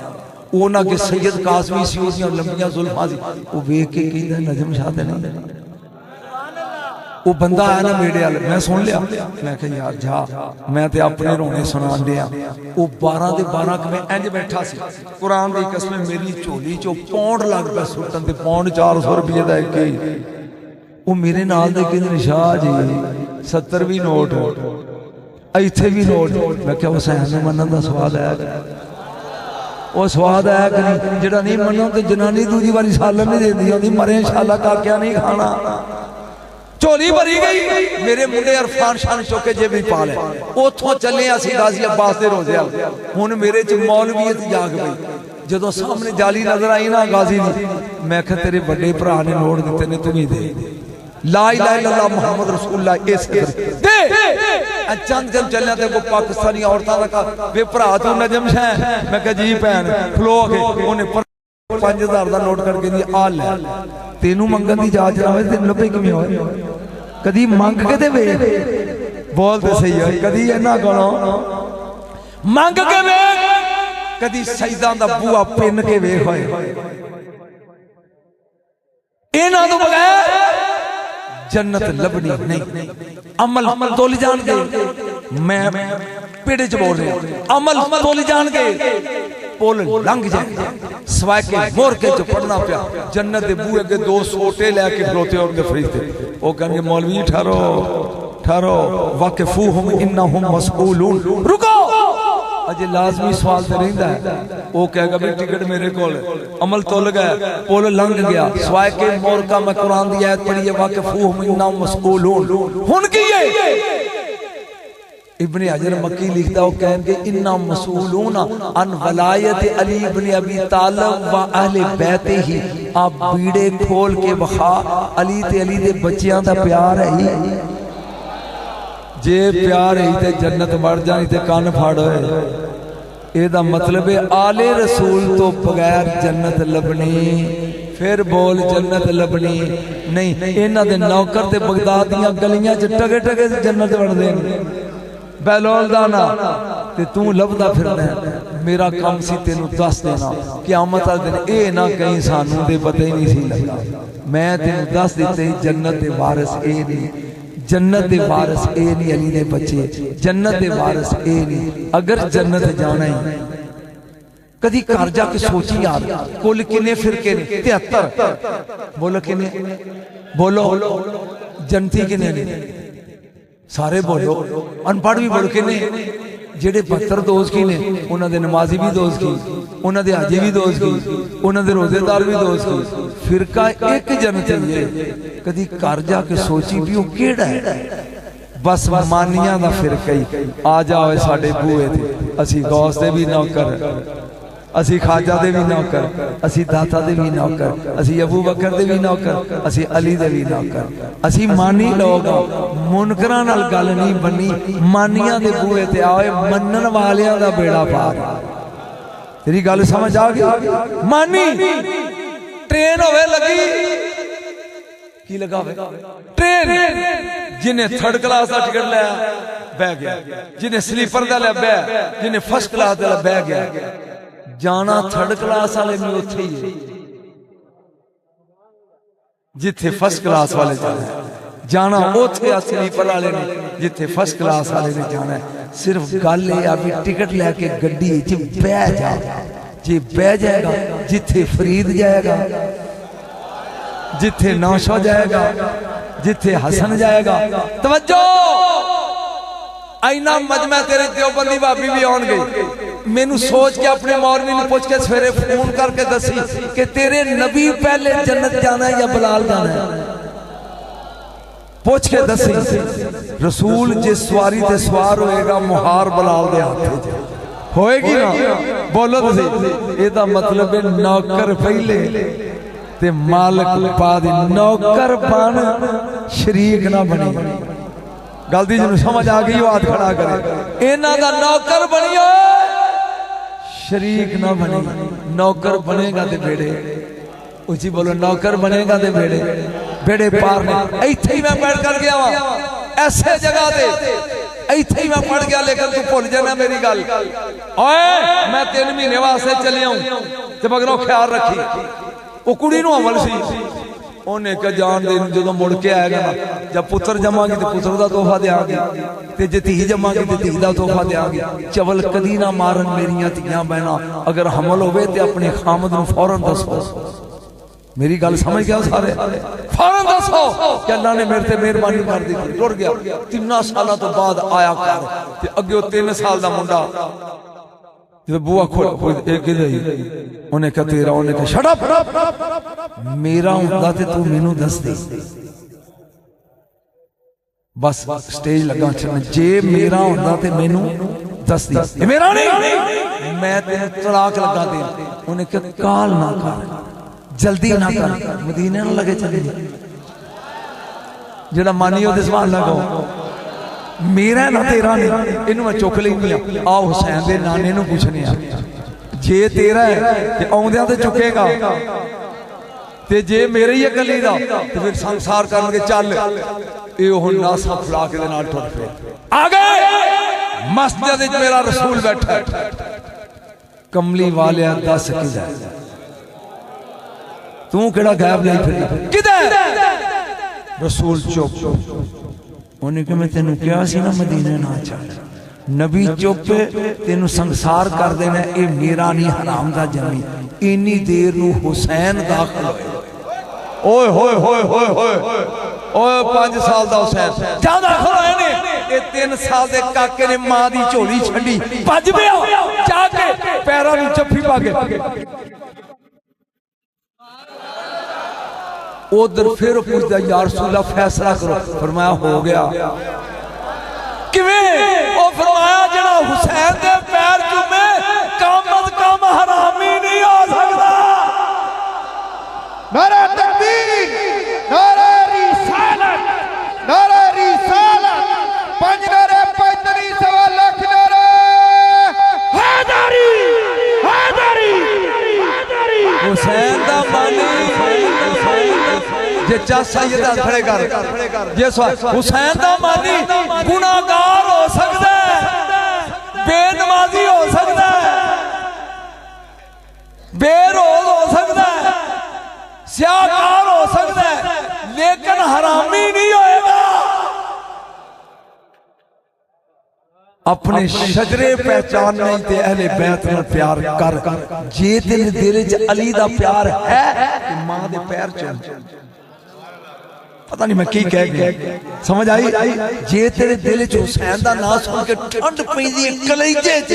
उन्हां के सैयद काज़मी सी ओदियां लंबियां जुल्फां सी ओ वेख के कहंदा नजम शाह ते नहीं वो बंदा आया ना मेरे वाल मैं सुन लिया मैं कहा यार जा मैं ते अपने रोने सुना दिया वो 12 दे 12 मैं इंज बैठा सी कुरान दी कसम मेरी झोली चो पौंड लग पिया सुटन ते पौंड 400 रुपये का एक ही वो मेरे नाल दे कहंदे शाह जी 70 भी नोट इत्थे भी नोट मैं क्या हुसैन नूं मनन दा स्वाद है वो स्वाद है कि नहीं जेड़ा नहीं मनो तो जनानी दूजी वाली सालन नहीं देती आंदी मरे शाला काकिया नहीं खाना झोली भरी गई मेरे मुंडे अरफान शान चौके जे भी पा लिया उथों चले असीं गाजी अब्बास दे रोज़े हुण मेरे च मौलवीयत जाग पई जदों सामने जाली नजर आई ना गाजी दी मैं कहा तेरे बड़े भरा ने नोट दिते ने तू ही दे ला इलाहा इल्लल्लाह मुहम्मद रसूलुल्लाह इस दे चंद चंद चलिया ते वो पाकिस्तानी औरतां दा वे भरा तू नजम शाह मैं कहा जी भैन खलो के ओने 5000 दा नोट करके दी आ ले तेनू मंगन की जाच ना हो तेन लभे किवें होए कदी मंग के ते वेख बोलते सही है कदी इन्हां कोलों मंग के वेख कदी सजदा दा बूआ पिन के वेख होए इन्हां तो बगैर जन्नत लभनी नहीं अमल तोल जान के मैं पेड़े च बोल रहा अमल तोल जान के पुल लंघ जाए सवाए के मोर के जो पढ़ना पिया जन्नत दे बूहे के 2 सोटे लेके खलोते होंगे फरिश्ते वो कहेंगे मौलवी ठहरो ठहरो वाकिफूहुम इन्नहुम मसऊलून रुको अज लाजमी सवाल तो रहिंदा है, वो कहेगा भी टिकट मेरे को अमल तुल गया, पुल लंघ गया, सवाए के मोर का मैं कुरान दी आयत पढ़ी है वाकिफूहुम इन्नहुम मसऊलून। हुन की है इब्ने हजर मक्की लिखता वो कहेंगे इन्ना मसूलून अन वलायत अली इब्ने अबी तालिब व अहले बैत ही। आप बीड़े खोल के बखा अली ते अली दे बच्चियां दा प्यार है ही, जे प्यार है ते जन्नत मर जानी ते कान फाड़ होए। एदा मतलब है आले रसूल तो बगैर जन्नत लभनी, फिर बोल जन्नत लभनी नहीं। इन्हां दे नौकर ते बगदाद दियां गलियां च टगे टगे जन्नत वड़दे ने, बहलोल दा ना ते तू लभदा फिरना। मेरा काम सी तेनू दस देना क़यामत वाले दिन ए ना कहीं सानू दे पता ही नहीं सी लगा। मैं तेनू दस दिते जन्नत दे वारिस ए नहीं, जन्नत दे वारिस ए नहीं अली दे बच्चे, जन्नत दे वारिस ए नहीं। अगर जन्नत जाना ही कदी घर जाके सोची यार कुल किन्ने फिरके ने? 73। बोलो किन्ने? बोलो जनती किन्ने ने? सारे बोलो, अनपढ़ भी बोल के ने। जेडे 72 दोस्त की ने उन्होंने नमाजी भी दोस्त की, उन्होंने हाजी भी दोस्त की, उन्होंने रोजेदार भी दोस्त की। फिरका एक जन्नत है, कदी घर जाके सोची भी वो केड़ा है? बस मानिया दा फिरका ही। आ जाओ साडे बूहे ते असी गौस दे भी नौकर, असी खाजा दे भी नौकर, असी दाता दे भी नौकर, असी अबू बकर दे भी नौकर, असी अली दे भी नौकर। असी मानी लोग मुनकरां नाल गल नहीं बनी, मानिया दे बूहे ते आए मनन वालियां दा बेड़ा पार। तेरी गल समझ आ गई? मानी ट्रेन होवे लगी की लगा ट्रेन, जिन्हें थर्ड क्लास का टिकट लिया बह गया, जिन्हें स्लीपर का लिया बह, जिन्हें फर्स्ट क्लास का बह गया। जाना थर्ड क्लास वाले भी उत्थे ही है जिथे फर्स्ट क्लास वाले जाना है, जाना उत्थे स्लीपर वाले ने जिथे फर्स्ट क्लास वाले ने जाना है। सिर्फ गल ये भी टिकट लैके गड्डी च बह जा, जे बह जाएगा जिथे फरीद जाएगा, जिथे नौशा जाएगा, जिथे हसन जाएगा। तवज्जो, आईना मजमा तेरे देवबंदी भाभी भी आन गई। मैनू सोच के अपने मौलवी ने पूछ के सवेरे फोन करके दसी कि तेरे नबी पहले जन्नत जाना है या बलाल जाना है? पूछ के दसी। रसूल जिस सवारी ते सवार होएगा मुहार बलाल दे हाथ होएगी ना? बोलो तुसी। एदा मतलब है नौकर पहले ते मालिक बाद। नौकर बन शरीक ना बनी। गल दी जिन्होंने समझ आ गई वो हाथ खड़ा करे। इन्हां दा नौकर बनियो शरीक ना बनी। नौकर बनेगा ते बेड़े उची बोलो, नौकर बनेगा ते बेड़े बेड़े पार ने। इत्थे ही मैं बैठ कर गया वा ऐसे जगह ते, इत्थे ही मैं पढ़ गया लेकिन तू भुल जाना मेरी गल। ओए मैं 3 महीने वास्ते चले आऊं ते मगरों ख्याल रखी। वो कुड़ी नूं अमल सी, उन्हें कहा जान दे जो मुड़ के आएगा ना, जब पुत्र जमागी तो पुत्र का तोहफा देंगे, ते जे धी जमागी तो धी का तोहफा देंगे। चवल कदी ना मारन मेरिया धियां बहना, अगर हमल होवे ते अपने खामद नूं फौरन दसो। मेरी गल समझ गया सारे? फौरन दसो कि अल्लाह ने मेरे ते मेहरबानी कर दी। टुर गया 3 साल तो बाद आया कर ते अगे 3 साल का मुंडा जब बुआ खोल उन्हें कहा तेरा, उन्हें कहा शट अप, मेरा हुंदा ते तू मैनू दस दे। बस स्टेज लगा चलना, जे मेरा हुंदा ते मैनू दस दे, मेरा नहीं मैं तेरे तलाक लगा दे। उन्हें कहा काल ना कर, जल्दी ना कर, मदीने ना लगे चले जेड़ा मानियो दे सवाल लगाओ। मेरा ना तेरा नहीं, इनू मैं चुक लेनी आ हुसैन दे नाने नू पूछने आ। जे तेरा है ते आउंदियां ते चुकेगा, ते जे मेरे ही गली दा ते फिर संसार करनगे। चल ए हुन नासा फुला के दे नाल टुर पे आ गए। मस्जिद विच मेरा रसूल बैठा है। कमली वालिया दस किदा तू केड़ा गायब नहीं फिर किदा? रसूल चुप। उन्हें कहा मैं तेनू क्या सी ना मदीने ना चल। नबी चुप, तेनू संसार कर देना, ये मेरा नहीं हराम दा जमी। इन्नी देर नू हुसैन दाखिल होए। ओए होए होए होए होए ओए 5 साल दा हुसैन ज्यादा खड़ोए ने ये 3 साल दे काके ने मां दी झोली छंडी भज पिया जाके पैरां नूं जफ्फी पा के उधर फिर पूछदा या रसूल अल्लाह फैसला करो। फरमाया हो गया। किवें? ओ फरमाया जेड़ा हुसैन दे पैर चूमे कामत काम हरामी नहीं हो सकदा। नारे तकबीर, नारे रिसालत, नारे रिसालत, 5 नारे 35 सवा लाख नारे हैदरी, हैदरी, हैदरी। हुसैन दा मानी जे चा सैयदा खड़े कर जे हुसैन दा मानी गुनाहगार हो सकदा है, बेनमाजी हो सकदा है, बेरोज हो सकदा है, स्याहकार हो सकता है, लेकिन हरामी नहीं होएगा। अपने शजरे पहचान नहीं ते अहले बैत नाल प्यार कर। जे तेरे दिल च अली दा प्यार है ते मां दे पैर चूम। पता नहीं मैं की कह गया, समझ आई? जे तेरे दिल च हुसैन दा नाम सुन के ठंड पैंदी है कलेजे च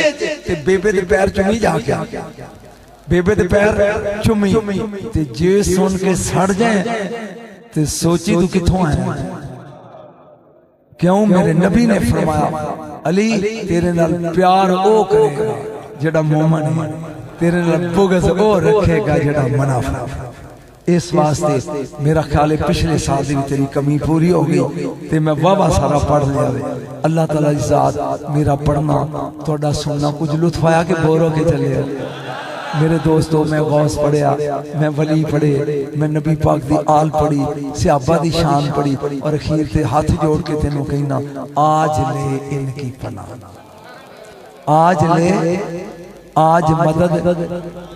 ते बेबे दे पैर चूमी जाके बेबे दे पैर चूमी ते जे सुन के सड़ जाए ते सोची तू किथों आया। क्यों? मेरे नबी ने फरमाया अली तेरे नाल प्यार ओ करेगा जेड़ा मोमन है, तेरे नाल बुग़्ज़ ओ रखेगा जेड़ा मुनाफिक। इस वास्ते मेरा ख्याल है पिछले साल भी तेरी कमी पूरी हो गई ते मैं वावा सारा पढ़ लिया। अल्लाह ताला दी ज़ात मेरा पढ़ना थोड़ा सुनना कुछ लुत्फ आया कि बोर होके चले। मेरे दोस्तों मैं गौस पढ़िया, मैं वली पढ़े, मैं नबी पाक दी आल पढ़ी, सहाबा दी शान पढ़ी और अखीर ते हाथ जोड़ के तेनों कहना आज ले इनकी पनाह, आज ले, आज मदद,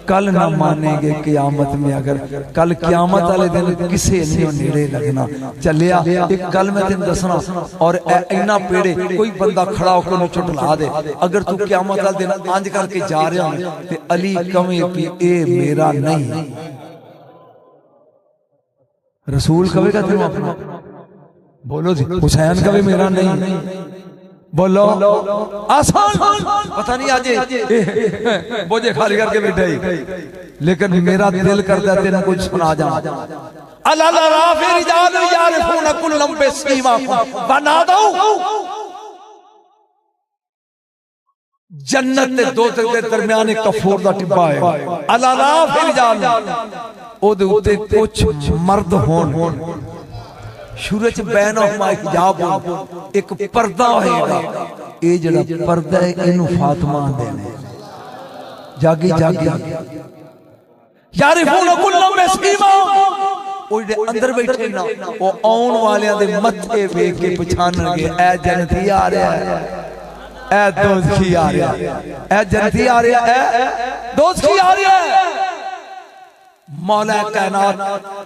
कल ना मानेंगे क़यामत में। अगर कल क़यामत वाले दिन किसे नहीं नेड़े लगना चलिया। एक गल मैं तेन दसना और इन्ना पेड़े कोई बंदा खड़ा होकर चुटला दे, अगर तू क़यामत वाले दिन अंज करके जा रहा है ते अली कवे कि ए मेरा नहीं, रसूल कवेगा तेन अपना, बोलो जी हुसैन कवे मेरा नहीं, बोलो आसान। पता नहीं आज बोझे खाली करके बैठे ही, लेकिन मेरा दिल करता है तेरा कुछ सुना जा। जन्नत दे दो के दरमियान एक कफूर दा टिब्बा है। अलाला फिर जान ओदे उत्ते कुछ मर्द होन, सूरज बैन हिजाब एक पर्दा होएगा। ये जड़ा पर्दा है इनू फातिमा आंदे ने। जागी जागी यारिफून कुल्लम बिस्मीमा, ओ जे अंदर बैठे ना ओ आउण वालियां दे मत्थे वेख के पहचानणगे ए जन्नती आ रहा है, ए दोज़खी आ रहा है, ए जन्नती आ रहा है, ए दोज़खी आ रहा है। मौला कायनात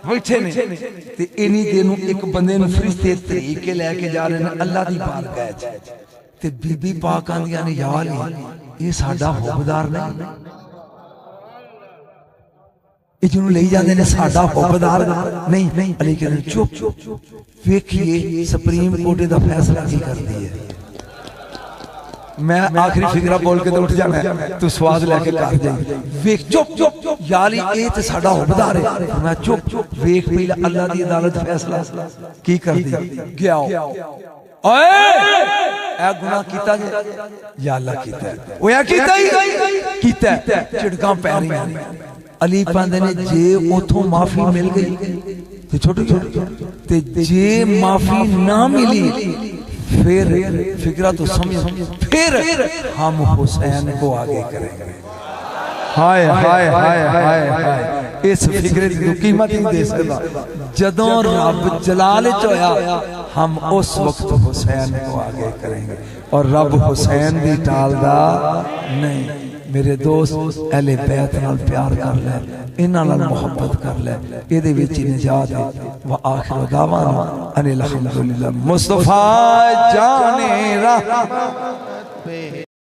बैठे ने ते इन्हीं दिनों एक बंदे नूं फरिश्ते तरीक के लेके जा रहे हैं अल्लाह दी बारगाह च ते बीबी पाक आंदियां ने या अली ये साडा हुब्बदार नहीं, ये जिन्हों ले जाते ने साडा हुब्बदार नहीं। अली कहते चुप, वेखिए सुप्रीम कोर्ट दा फैसला की करदी है। मैं आखिरी फिक्रा बोल के तो उठ जाना है, तू स्वाद लेके घर जाए। वेख चुप यार ये तो साडा हुब्बदार है। मैं चुप वेख पहले अल्लाह दी अदालत फैसला की कर दी गया। ओए ए गुनाह कीता जे या अल्लाह कीता है, ओया कीता ही कीता है, झिड़कां पै रही हैं। अली पांदे ने जे उथों माफी मिल गई ते छोटी ते जे माफी ना मिली फिर फिक्रा तो समझ, फिर हम हुसैन को आगे करेंगे। हाय हाय हाय हाय हाय, इस फिक्रे की कीमत नहीं दे सकता। जदों रब जलाल च होया हम उस वक्त हुसैन को आगे करेंगे और रब हुसैन दी टालदा नहीं। मेरे दोस्त अहले बैत नाल प्यार कर ले, इन्हां नाल मोहब्बत कर ले, इहदे विच ही निजात है। व आखिर दावाना अनिल हम्दुलिल्लाह मुस्तफा जाने रा।